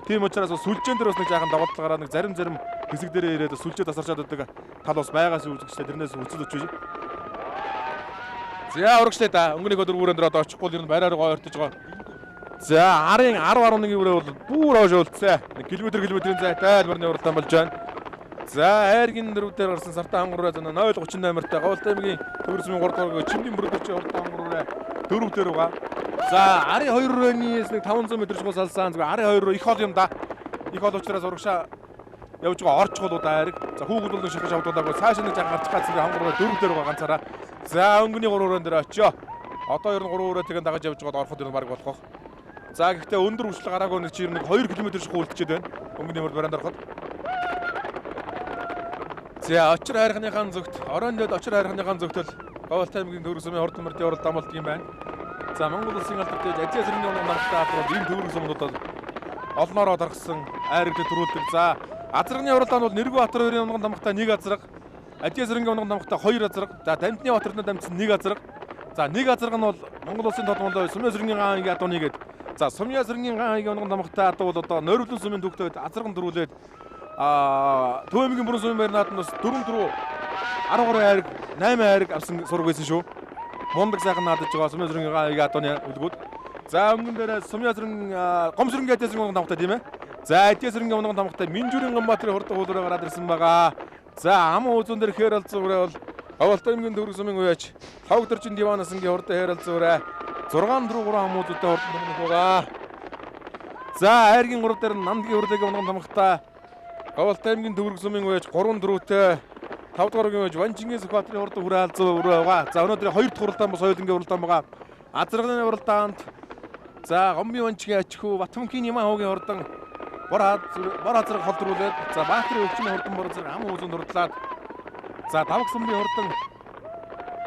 тийм учраас сүлжээн дээр бас нэг жаахан давадлал гараад нэг зарим хэсэг дээрээ ирээд сүлжээ тасарчаад байдаг тал бас байгаас үзэгчтэй тэрнээс үцэл өчвж. За урагшлаа да. Өнгөний өдөр бүрэн дээр одоо очихгүй ер нь байраар гоо ортож байгаа. За арын 10-11 өрөө бол бүр хоош уулцсан. Километрийн зайтай барны уралдаан болж байна. За айргийн дөрөв дээр гарсан сартаа хангураа 038 номертай Говьолтай аймгийн Төрөг сумын 3 дугаар Чимдийн бүрдэрч уралдаан хангураа 4 дээр байгаа. За арын 2 өрөөниес нэг 500 м шгуус алсан. Зүгээр арын 2 өрөө их хол юм да. Их хол учраас урагшаа явж байгаа орчгол удаа айраг. За хүүгүүд бол шахаж авдуулаагүй цааш нэг жаг гарч гацсан хангураа 4 дээр байгаа ганцаараа. За өнгөний 3 өрөөнд дээр очио. Одоо ер нь 3 өрөө тэгэн дагаж явж байгаад ороход ер нь баг болох. За гэхдээ өндөр хүчлэг гараагүй нэг чи ер нь 2 км шгуул үлдчихэд байна. Өнгөний урд бараанд ороход. За очир хайрханыхаа зөвхт оройн дэд очир хайрханыхаа зөвхтөл Говьолтай аймгийн Төрөг сумын хурдан мөрдийн уралдаан болдог юм байна. За Монгол улсын алдарт дээд Азийн сэргийн намтай хамтраад энэ Төрөг сумнууд бол олноороо даргасан айрагд төрүүлдэг. За азарганы уралдаан бол Нэргүй Батар хоёрын унган тамхтай 1 азарга, Азийн сэргийн унган тамхтай 2 азарга, за Дамтны Батарны дамжсан 1 азарга. За 1 азарга нь бол Монгол улсын тодмолоо Сумья сэргийн гаангийн адууны гээд. За Сумья сэргийн гаангийн унган тамхтай адуу бол одоо Нориулын сумын төвхтөд азарган дөрүүлээд Төв аймгийн бүрэн сумын баяр наадамнаас 4-4 13 айраг 8 айраг авсан сураг байсан шүү. Мундаг сайхан наадаж байгаа Сумья сэргийн гаангийн адууны үлгүүд. За өмнө дээр Сумья сэргийн Гомсрэнгийн Азийн сэргийн унган тамхтай тийм ээ. За Азийн сэргийн унган тамхтай Минжүрийн Ганбаатарын хурдан хуулаараа гараад ирсэн байгаа. За ам уузан дээр хээр алцуураа бол Говьолтай аймгийн Төрөг сумын уяач Тавгдорчин диванасангийн хурдан хээр алцуураа 6-4 ам уузуудтай хурдан тамхи байгаа. За айргийн 3 дээр Намдгийн урлагийн унган тамхтай Говьолтай аймгийн Төрөг сумын уяач 3-4-тэй 5 дугаар уяач Ванжингээс Баатарын хурдан хүрээ алзуу өрөө байгаа. За өнөөдөр 2 дахь уралдаан бас соёлынгийн уралдаан байгаа. Азарганы уралдаанд за Гомбын Ванжигийн ачхүү Батмөнхийн Ямаагийн хурдан бор азарга холдруулээд за Баатарын өвчний хурдан бор азарга ам уузанд хурдлаад за Давг сумын хурдан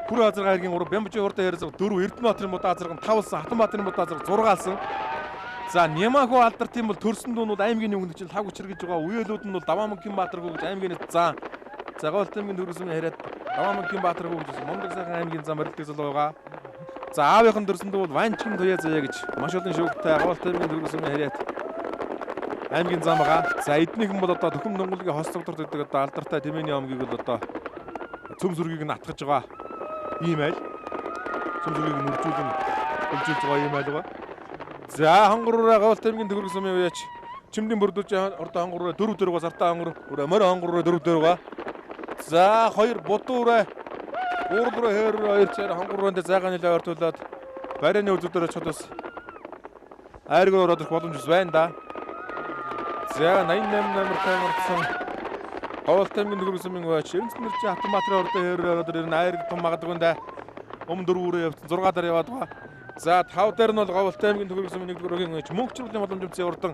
Хүр азарга айргийн 3 Бямбжийн хурдан хэрэг 4 Эрдэнэбаатарын мод азарга 5 алсан Хатанбаатарын мод азарга 6 алсан. За Нямаху алдарт юм бол төрсөн дүүнүүд аймгийн өнгөнд чинь лав хүчргэж байгаа. Үеэлүүд нь бол Даваамөнхийн Баатар гүгж аймгийн за Говьолтай аймгийн Төрөг сумын хараад Даваамөнхийн Баатар гүгж мундаг сайхан аймгийн зам барилддаг зал байгаа. За аавынхан төрсөндөө бол Ванчин туяа заяа гэж маш олон шүүгтэй Говьолтай аймгийн Төрөг сумын хараад аймгийн зам байгаа. За эднийхэн бол одоо Төхөм Монголын хос цогтор гэдэг одоо алдартай Тэмээний омгийг бол одоо цөм сүргийг нь атгаж байгаа ийм айл. Цөм сүргийг нь үржүүлэн хөлжүүлж байгаа ийм айл байгаа. За хангураа Говьолтай аймгийн Төрөг сумын уяач Чимдийн бүрдүүлж урд хангураа 4 дээр байгаа сартаа хангур морь хангураа 4 дээр байгаа. За 2 будуураа уурдроо хээр 2 цаар хангуруунд зайгааны л ойртуулаад барайны үзүүдээр очиход бас айргүй ороод ирэх боломж байна да. За 88 номертай мөрдсөн Говьолтай аймгийн Төрөг сумын уяач Жирэнсэндэрч Автомбаатарын урд хээр ороод ирэн айрг том магадгүй да. Өмнө 4 өрөө явсан 6 дараа яваад байгаа. За 5 дээр нь бол Говьалтай аймгийн төгөрөг сумын 1-р өгийн ээж мөнхчрүүлийн боломжтой урдан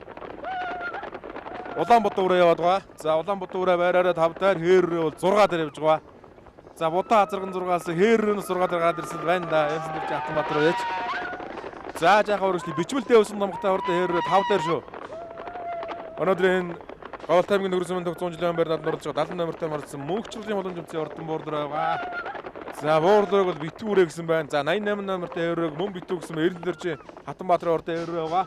Улаанбаатар өрөө яваад байгаа. За Улаанбаатар өрөө байраараа 5 дээр хээрээ бол 6 дээр явж байгаа. За Будаа Азарган 6-аас хээрээ 6 дээр гараад ирсэн байна да. Янсан дээр Хатанбаатар ээж. За жаахан өргөжлөй бичмэлтэй өсөн номгтой урд хээрээ 5 дээр шүү. Өнөөдөр энэ Говьалтай аймгийн төгөрөг сумын 100 жилийн байр над нурж байгаа 70 номертой марсан мөнхчрүүлийн боломжтой урдан буур дээр байгаа. За буурлыг бол битүүрээ гэсэн байна. За 88 номертой хээрэг мөн битүү гэсэн эрдэнэ чи Хатанбаатарын урд хээрээ байгаа.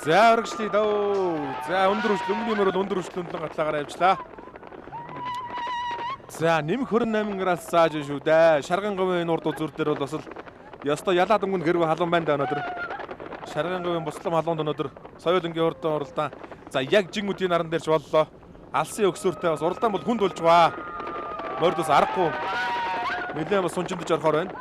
За өргөжлөй дөө. За өндөр хүч өнгөниймөр бол өндөр хүчлөндөн гатлаагаар явжлаа. За нэмэх 28 градус зааж шүү дээ. Шарган говийн урд үзүр дээр бол бас л ёстой ялаад өнгөн гэрүү халуун байна да өнөөдөр. Шарган говийн буслам халуунд өнөөдөр соёлынгийн урдын уралдаан. За яг жингүүдийн наран дээр ч боллоо. Алсын өксөртэй бас уралдаан бол хүнд болж байгаа. Мордос аргагүй. Нэлээд бас сунжиндж орохоор байна.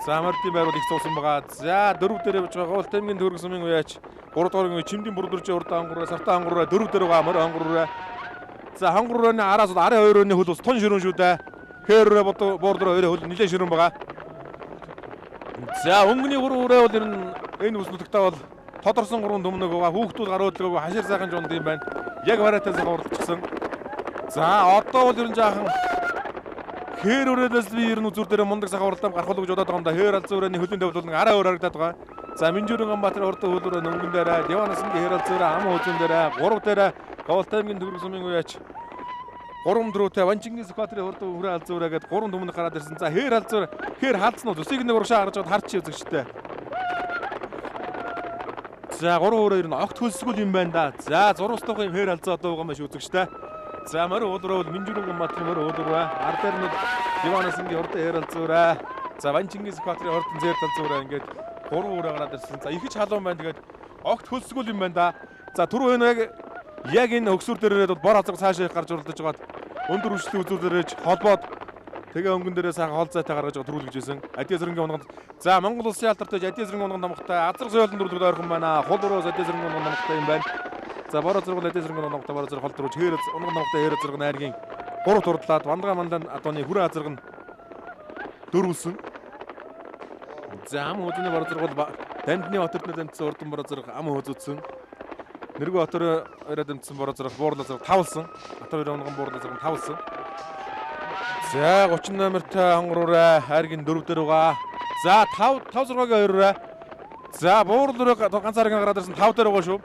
За мордын байр бол их цуусан байгаа. За 4 дээр явж байгаа Говьалтай аймгийн төгөрөг сумын уяач 3 дугаар үеийн чимдийн бүрдэрч урд хангураа сартаа хангураа 4 дээр байгаа мөр хангураа. За хангурууны араас бол арын 2 өний хөл бас тун ширүүн шүү дээ. Хээрээ буур дээр хөл нэлээд ширүүн байгаа. За өнгөний 3 үрээ бол энэ үс нутагтаа бол тодорсон 3 дүмнэг байгаа. Хүүхдүүд гар өдлөгөө хашир сайхан жонд юм байна. Яг барайтаас уралдчихсан. За одоо бол жаахан хээр өрөөлөөс би үзүр дээр мундаг сахаа уралдаан гарах уу гэж бодоод байгаа юм да. Хээр алзуу өрөөний хөлийн тавьд бол араа өөр харагдаад байгаа. За Минжүрэн Ганбаатарын урд хөлөөрөө нөнгөн дээр Диванасны хээр алзуу өрөө ам хөөзөн дээр 3 дээр Говьалтай аймгийн төгөрөг сумын уяач 3 дөрөвтэй Ванчингис Экваторын урд хүрээ алзуу өрөө гээд 3 дүмнэг гараад ирсэн. За хээр алзуу хээр хаалцсан уу зүсийг нэг урагшаа гаргаж аваад харч үзэгчтэй. За 3-2 нь огт хөлсгөл юм байна да. За зурвастах юм хээр алзуу одоо байгаа маш үзэгчтэй. За мөр уулроо бол Минжүрэн Ганбаатарын мөр уулроо ар дээр нь Диванасны урд хээр алзуу өрөө. За Ванчингис Экваторын урд зэр алзуу өрөө ингээд 3 өрөө гараад ирсэн. За их ч халуун байна. Тэгээд огт хөлсгөл юм байна да. За түрүү энэ яг энэ өксүр дээрээ бол бор хазаг цаашаа гарч уралдаж байгаад өндөр хүчлийн үзүүр дээрэж холбоод тэгээ өнгөн дээрээ сайхан хол зайтай гаргаж төрүүлж байсан. Адиа зэрэнгийн унганд за Монгол улсын алдартай Адиа зэрэнгийн унганд намхтай азар соёлын дүрлэгт ойрхон байна. Хол уруу Адиа зэрэнгийн унганд намхтай юм байна. За бороо зургал Адиа зэрэнгийн унганд бороо зургал хол төрүүлж хээр унганд намхтай хээр зэрэг найргийн 3 турдлаад Вандгаа манлан адууны хүрээ азарг нь дөрвөлсөн. За ам хөөзний бороо зургал Дамдны хотод дамжсан урдан бороо зургал ам хөөзөдсөн. Нэргүй хотоор өрөө дамжсан бороо зургал буурлаа зургал тавлсан. Хотоор өрөө унган буурлаа зургал тавлсан. За 30 номертой хангураа хайргийн 4 дээр байгаа. За 5 6-гийн 2-раа. За буурлаа ганцаараа гараад ирсэн 5 дээр байгаа шүү.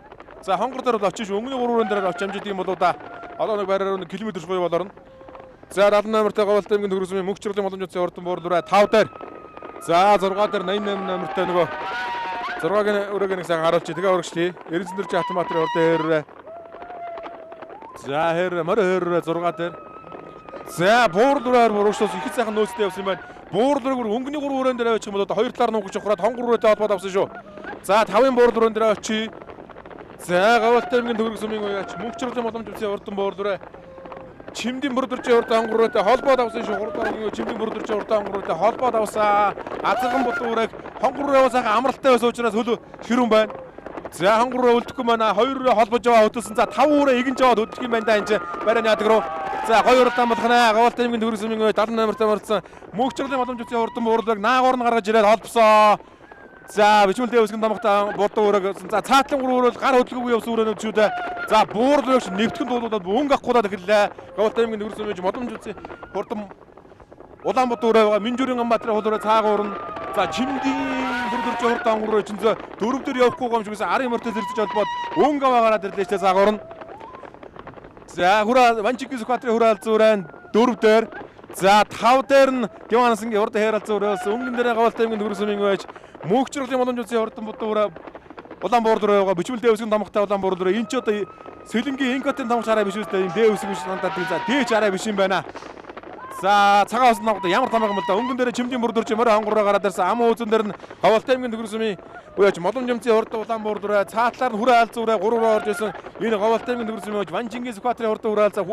За хонгор дээр бол очиж өнгөний 3 дээр очиж амжиж юм болоо да. Одоо нэг байраар 1 км шугай болорно. За 70 номертой Говьалтай аймгийн төгөрөг сумын мөнхчрүүлийн боломжтой урдан буурлаа 5 дээр. За 6 дээр 88 номертой нөгөө 6-гийн өрөөг нэг сайхан харуулчих. Тэгээ өргөжлөе. Эрдэнэ чи Хатанбаатарын урд хээрээ. За хэр мөр хээрээ 6 дээр. За буурлаар урагшлаас их сайхан нөөцтэй явсан юм байна. Буурлаар өнгөний 3 өрөөнд дээр авчих юм бол одоо 2 талаар нуугч ухраад хонгор өрөөтэй холбоод авсан шүү. За 5-ын буурлаар дээр очие. За Говьалтай аймгийн төгөрөг сумын уяач мөнхчрүүлийн боломжтой урдан буурлаар чимдийн бүрдэрчийн урд хангуруутай холбоод авсан шүү. 3 дахь чимдийн бүрдэрчийн урд хангуруутай холбоод авсан. Азарган бут үрэг хонгороо сайхан амралтай байсан учраас хөл ширүүн байна. За хонгороо үлдэхгүй байна. 2 холбож аваа хөдөлсөн. За 5 үрээ игэнж аваад хөдөлөх юм байна да энэ барайны ядаг руу. За 2 урдаан болгоно. Говьалтай аймгийн төгөрөг сумын 70 номертой марцсан мөнхчрүүлийн боломжтой урдан буурлаг наагуур нь гаргаж ирээд холбосоо. За бичмэлтэй өсгөн тамхтай бодоо өрөөг. За цаатлан 3 өрөөл гар хөдлөггүй явсан өрөөнүүд шүү дээ. За буурлуугч нэвтгэн дуулуулаад өнгө авахгүйдаад эхэллээ. Говьалтай аймгийн төгөрөг сумын боломж үзье. Хурдан Улаанбаатар өрөө байгаа. Минжүрэн Ганбаатарын хол өрөө цаагаар урна. За чимдийн бүрдэрч хурдан ангуруу чинзээ 4 дээр явахгүй гомч гэсэн арын мөртөд зэрдэж холбоод өнгө аваад ирлээ ч цаагаар урна. За хүрээ Ванчингис Экваторын хүрээ алзуу өрөө 4 дээр. За 5 дээр нь Диванасны урд хээр алзуу өрөөс өнгөн дээр Говьалтай аймгийн төгөрөг сумын байж мөнхчрүүлийн боломжтой урдан бут өрөө Улаанбуур өрөө бичмэлтэй өсгөн тамхтай Улаанбуур өрөө энэ ч одоо Сэлэнгийн инкотын тамх арай биш үстэй энэ дэ өсгөн биш надад за дээч арай биш юм байна. За цагаан усан тамхтай ямар тамга юм бол да өнгөн дээр чимдийн бүрдэрч мөр хангураа гараад ирсэн ам үзэн дээр нь Говьалтай аймгийн төгөрөг сумын уяач боломжтой урд Улаанбуур өрөө цаатлаар нь хүрээ алзуу өрөө 3 руу орж исэн энэ Говьалтай аймгийн төгөрөг сумын Ванчингис Экваторын урд өрөө алзаа.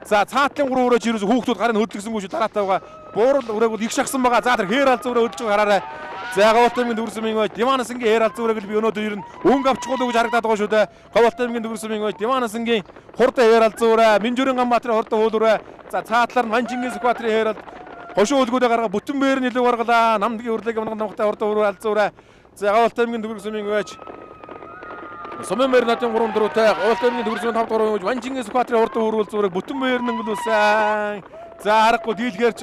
За цаатлын 3 өрөө жирээс хүүхдүүд гарын хөдлөсөнгүй шүү дараатай байгаа. Буурал өрөөг бол их шахсан байгаа. За тэр хээр алзуу өрөө хөдлөж хараарай. За Говьалтай аймгийн төгөрөг сумын уяач Диванасны хээр алзуу өрөөг би өнөөдөр ер нь өнгө авчихгүй гэж харагдаад байгаа шүү дээ. Говьалтай аймгийн төгөрөг сумын уяач Диванасны хурдан хээр алзуу өрөө Минжүрэн Ганбаатарын хурдан хөл өрөө. За цаатлаар нь Ванчингис Экваторын хээр Хошуу үлгүүдээ гаргаа бүтэн бээр нэлэг гаргалаа. Намдгийн хөрлөг унаган тамхтай хурдан хөрөө алзуураа. За Гаулт аймгийн төгөрөг сумын байж. Сумын бээр натын 3 дөрөвтэй Гаулт аймгийн төгөрөг сумын 5 дугаар байж Ванжингээс Экваторын хурдан хөрвөл зураг бүтэн бээр нөнгөлүүлсэн. За харахгүй дийлгээрч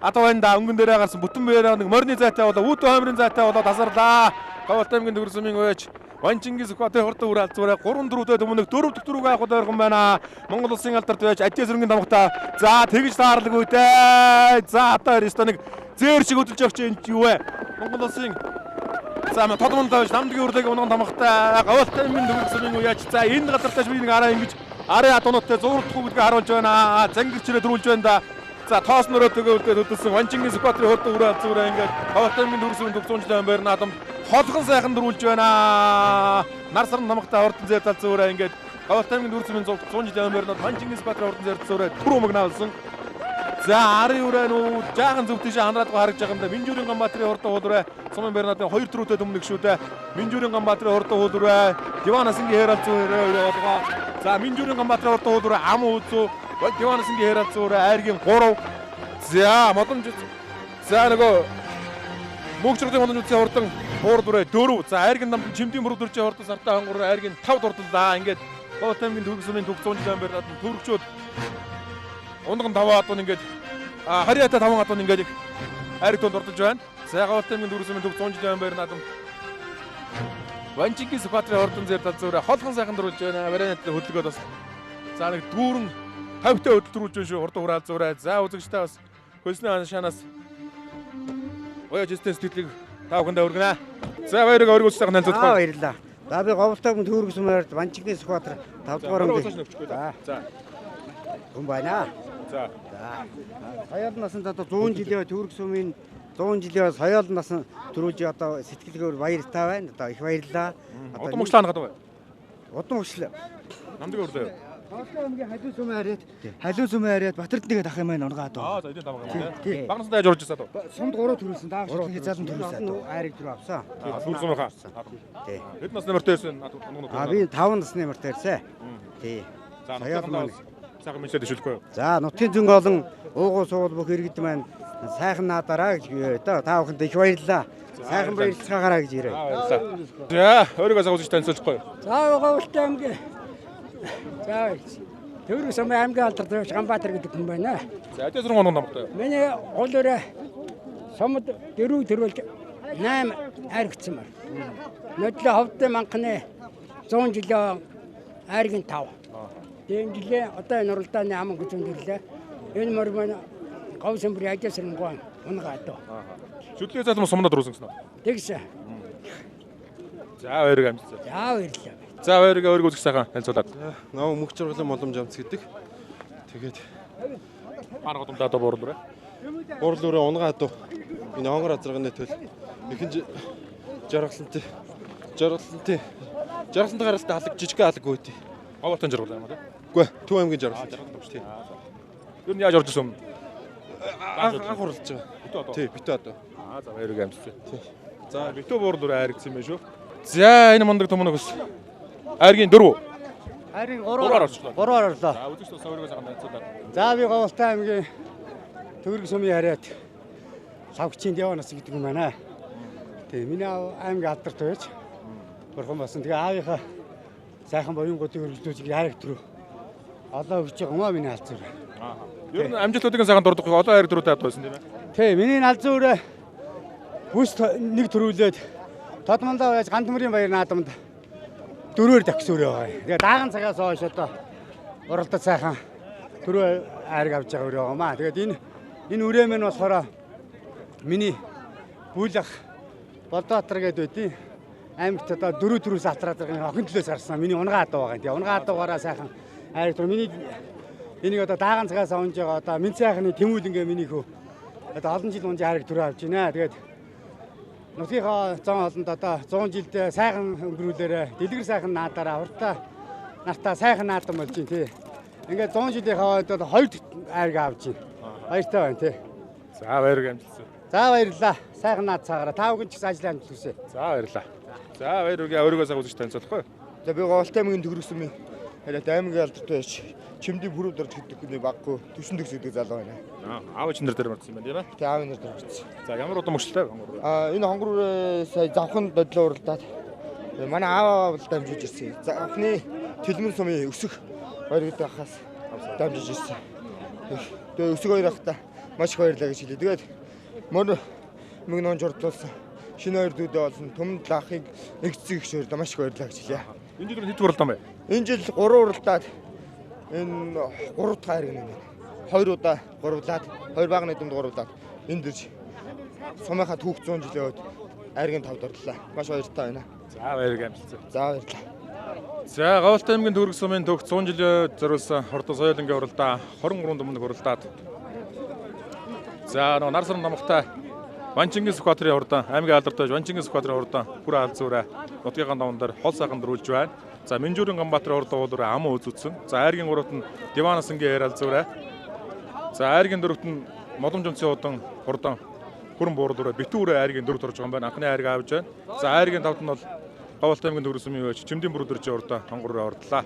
одоо байна өнгөн дээрээ гарсан бүтэн бээр нэг морины зайтай болоо үүд хоймрын зайтай болоо тасарлаа. Гаулт аймгийн төгөрөг сумын байж Ванжингээс Экваторын хурдан хөрвөл зураг 3 дөрөвтэй төмөнөг 4 дэх дөрөв авах ойрхон байна. Монгол улсын алдарт байж Адиас өрнгийн тамхтай. За тэгж таарлаг үедээ. За одоо Эстоныг зээр шиг хөдөлж өгч энэ юу вэ? Монгол улсын за тодмон тавьж намдгийн хөрлөг унаган тамхтай Гаулт аймгийн төгөрөг сумын үеч. За энэ газартаа би нэг араа ингэж араа атоноттой зурдахгүй гэдгийг харуулж байна. Зангирчрээ дөрүүлж байна да. За тоос нөрөө төгөөлдөө хөдөлсөн Ванжингээс Экваторын хурдан хөрвөл зураг ингээд Гаулт аймгийн төгөрөг сумын 400 жилийн байр наадам холгон сайхан дөрүүлж байна. Нар сарн тамхтай хурдан зэр тал зөөрэ ингээд Гаулт аймгийн төгөрөг сумын 100 жилийн байрнууд Ванжингээс Экваторын хурдан зэр зөөрэ түрүү магнаалсан. За арын үрэнүү жаахан зөв тийш ханраадгүй харагдж байгаа юм да. Минжүүрийн Ганбаатарын хурдан хуулраа сумын байрнуудын 2 төрөйтэй төмнөг шүү дээ. Минжүүрийн Ганбаатарын хурдан хуулраа Диванасангийн хэрал зөөрэ болгоо. За Минжүүрийн Ганбаатарын хурдан хуулраа ам үзүү Диванасангийн хэрал зөөрэ айргийн 3. За модон за нөгөө мөнгөчрийн модон үзсэн хурдан хуурдураа 4. За айргийн намд чимдийн бүрдүрчээ хурдан сартаа хонгор айргийн 5 дурдлаа. Ингээд Гаулт аймгийн төгөрөг сумын 100 жилийн байрнууд төрөгчүүд унган 5 адуун ингээд харьяата 5 адуун ингээд айрг тунд ордож байна. За Гаулт аймгийн төгөрөг сумын 100 жилийн байрнууд Ванжингээс Экваторын хурдан зэр тал зөөрэ холгон сайхан дөрүүлж байна. Вариант хөдөлгөөд бас за нэг дүүрэн 50-тай хөдөлтөрүүлж байна шүү хурдан хураал зөөрэ. За үзэгчтэй бас хөлсний шанаас оёж стен сэтгэлийг таавхандаа өргөнэ. За баярыг өргүүлж сайхан танилцуулах. Баярлалаа. За би Гаулт аймгийн төгөрөг сумын Ванжингээс Экватор 5 дугаар За. Хүн байна. За. Соёл насанд одоо 100 жилийн төгөрөг сумын 100 жилийн соёл насан төрүүлж одоо сэтгэлгээр баяртай байна. Одоо их баярлалаа. Одоо мөчлөө хангаад байна. Удам өчлөө. Намдгийн хөрлөө. Гаулт аймгийн халиун сумын харьяат Батэрд нэгэд ах юм байна унгаад. За эдийн тамга юм. Багнастай яаж орж ирсэн дөө. Сумд 3 төрүүлсэн. Даах шиг залан төрүүлсэн. Айрыг 4 авсан. Түр сумынхаа. Тий. Хэд насны мөртэй ирсэн? Би 5 насны мөртэй ирсэн. Тий. За нутгийн сайхан мэдлээ дэвшүүлэхгүй. За нутгийн зөнгө олон уугуул суул бүх иргэд маань сайхан наадаараа гэж та бүхэнд их баярлалаа. Сайхан баярлцгаагаараа гэж ирээ. За өөрийгөө загвуулж танилцуулахгүй. За Гаулт аймгийн за төгөрөг сумын аймгийн алдарт байж Ганбаатар гэдэг хүн байна. За Адиас өргөн унаган тамхтай. Миний гол өрөө сумд дөрөв төрүүлж 8 айргцсан байна. Нодлоо ховдын манхны 100 жилийн айргийн 5. Тэгээд жилээ одоо энэ уралдааны ам гүзэн дэрлээ. Энэ мөр маань Гаулт аймгийн Адиас өргөн унгаад. Шүтлээ залмаа сумнаа дөрүүлсэн гэсэн үү? Тэгсэн. За баярыг амжилт. За баярлалаа. За баярыг өөрийгөө үзэх сайхан танилцуулаад. Наа мөх жаргалын боломж амц гэдэг. Тэгээд Маань годомдоо одоо буурлаарай. буурлуураа унгаа дуу. Энэ онгор азарганы төл ихэнх жаргалантай гаралтай халаг жижиг халаг өөд. Гаултын жаргал юм аа. Үгүй Төв аймгийн жаргал. Тийм. Юу нь яаж орж ирсэн юм? Анх уралж байгаа. Тий, битүү одоо. За баярыг амжилт. За битүү буурлаарай айргцсан юм байна шүү. За энэ мундаг төмөнөг бас айргийн 4. Айрыг 3-аар орчлоо. 3-аар орлоо. За үзэгч бас өөрийгөө сайхан танилцуулаад. За би Гаулт аймгийн төгөрөг сумын харьяат лавгчийн Диванас гэдэг юм байна. Тэгээ миний аймгийн алдарт байж бурхан басан. Тэгээ аавынхаа сайхан боёнгуудыг өргөжлүүлж айрыг төрөө. Одоо өгч байгаа юм аа миний алзуур. Ер нь амжилтуудын сайхан дурдах одоо айрг дөрөвтэй хад байсан тийм ээ. Тий, миний алзуур бүс нэг төрүүлээд Тодмондоо байж Гандмөрийн баяр наадамд 4-өр тагсуурээ байгаа. Тэгээ дааган цагаас хойш одоо уралдаж сайхан 4 айрыг авч байгаа өрөө гомаа. Тэгээд энэ үрээ мэн болохоор миний бүл ах Болдоотар гэдэг үдийн аймагт одоо 4 төрөөс алтраад байгаа охин төлөөс гарсан. Миний унгаа адуу байгаа. Тэгээ унгаа адуугаараа сайхан айрыг төр миний энийг одоо дааган цагаас онж байгаа одоо минь сайхны тэмүүл ингээ миний хөө одоо олон жил унж айрыг төрөө авч байна. Тэгээд нутгийнхаа зон олонд одоо 100 жилд сайхан өнгөрүүлээрэ дэлгэр сайхан наадаараа хурдтай нартаа сайхан наадам болж байна тий. Ингээд 100 жилийнхаа одоо 2 айрыг авч байна. Баяртай байна тий. За баярыг амжилтсан. За баярлалаа. Сайхан наад цагаараа та бүхэн ч гэсэн ажил амжилт хүсье. За баярлалаа. За баярыг өөрийгөө сайхан үзэж танилцуулахгүй. За би Гаулт аймгийн төгөрөг сумын Хараад аймгийн алдартай байж чимдийн бүрүүд орж гэдэг хүний баггүй төсөн төгс гэдэг залуу байна. Аав чинь дээр марцсан юм байна тийм ээ. Тэгээ аавын нэр дөрвсөн. За ямар удаа мөчлөө хонгор. Энэ хонгор сая завхан бодлоо уралдаад манай ааваа бол дамжиж ирсэн. Завхны Тэлмэн сумын өсөх хоёр гэдэг хахаас дамжиж ирсэн. Тэгээ өсөх хоёр ахта маш их баярлаа гэж хэлээ. Тэгээд мөр мөнгөн журдлуулсан. Шинэ хоёр дүүдээ болсон төмөнд лахыг нэгцэг их шөөрдө маш их баярлаа гэж хэлье. Энэ жил хэд уралдаан бэ? Энэ жил 3 уралдаад энэ 3 дахь хайрыг нэмээ. 2 удаа гурлаад 2 багны дүнд гурлаад энд дэрж сумынхаа түүх 100 жилийн үед айргийн тавд орлоо. Маш баяртай байна. За баярыг амжилт. За баярлалаа. За Говьалтай аймгийн төгрөг сумын төгс 100 жилийн зориулсан хортон соёлынгийн уралдаа 23 дүмнэг уралдаад. За нар сарн намхтай Ванчингис Сүхбаатарын хурдан аймгийн алдартай Ванчингис Сүхбаатарын хурдан бүр алзуураа нутгийн даван дээр хол сайхан дөрүүлж байна. За Минжүүрийн Ганбаатарын хурдан уулуураа ам үзүүлсэн. За айргийн гуравт нь Диванасангийн яар алзуураа. За айргийн дөрөвт нь Моломж онцгийн хурдан хүрэн буурлуураа битүүрээ айргийн дөрөвт орж байгаа юм байна. Анхны айрыг авж байна. За айргийн тавт нь бол Говьалтай аймгийн төгрөг сумын хөөч Чимдийн бүрдэржийн хурдан хонгороо ордлаа.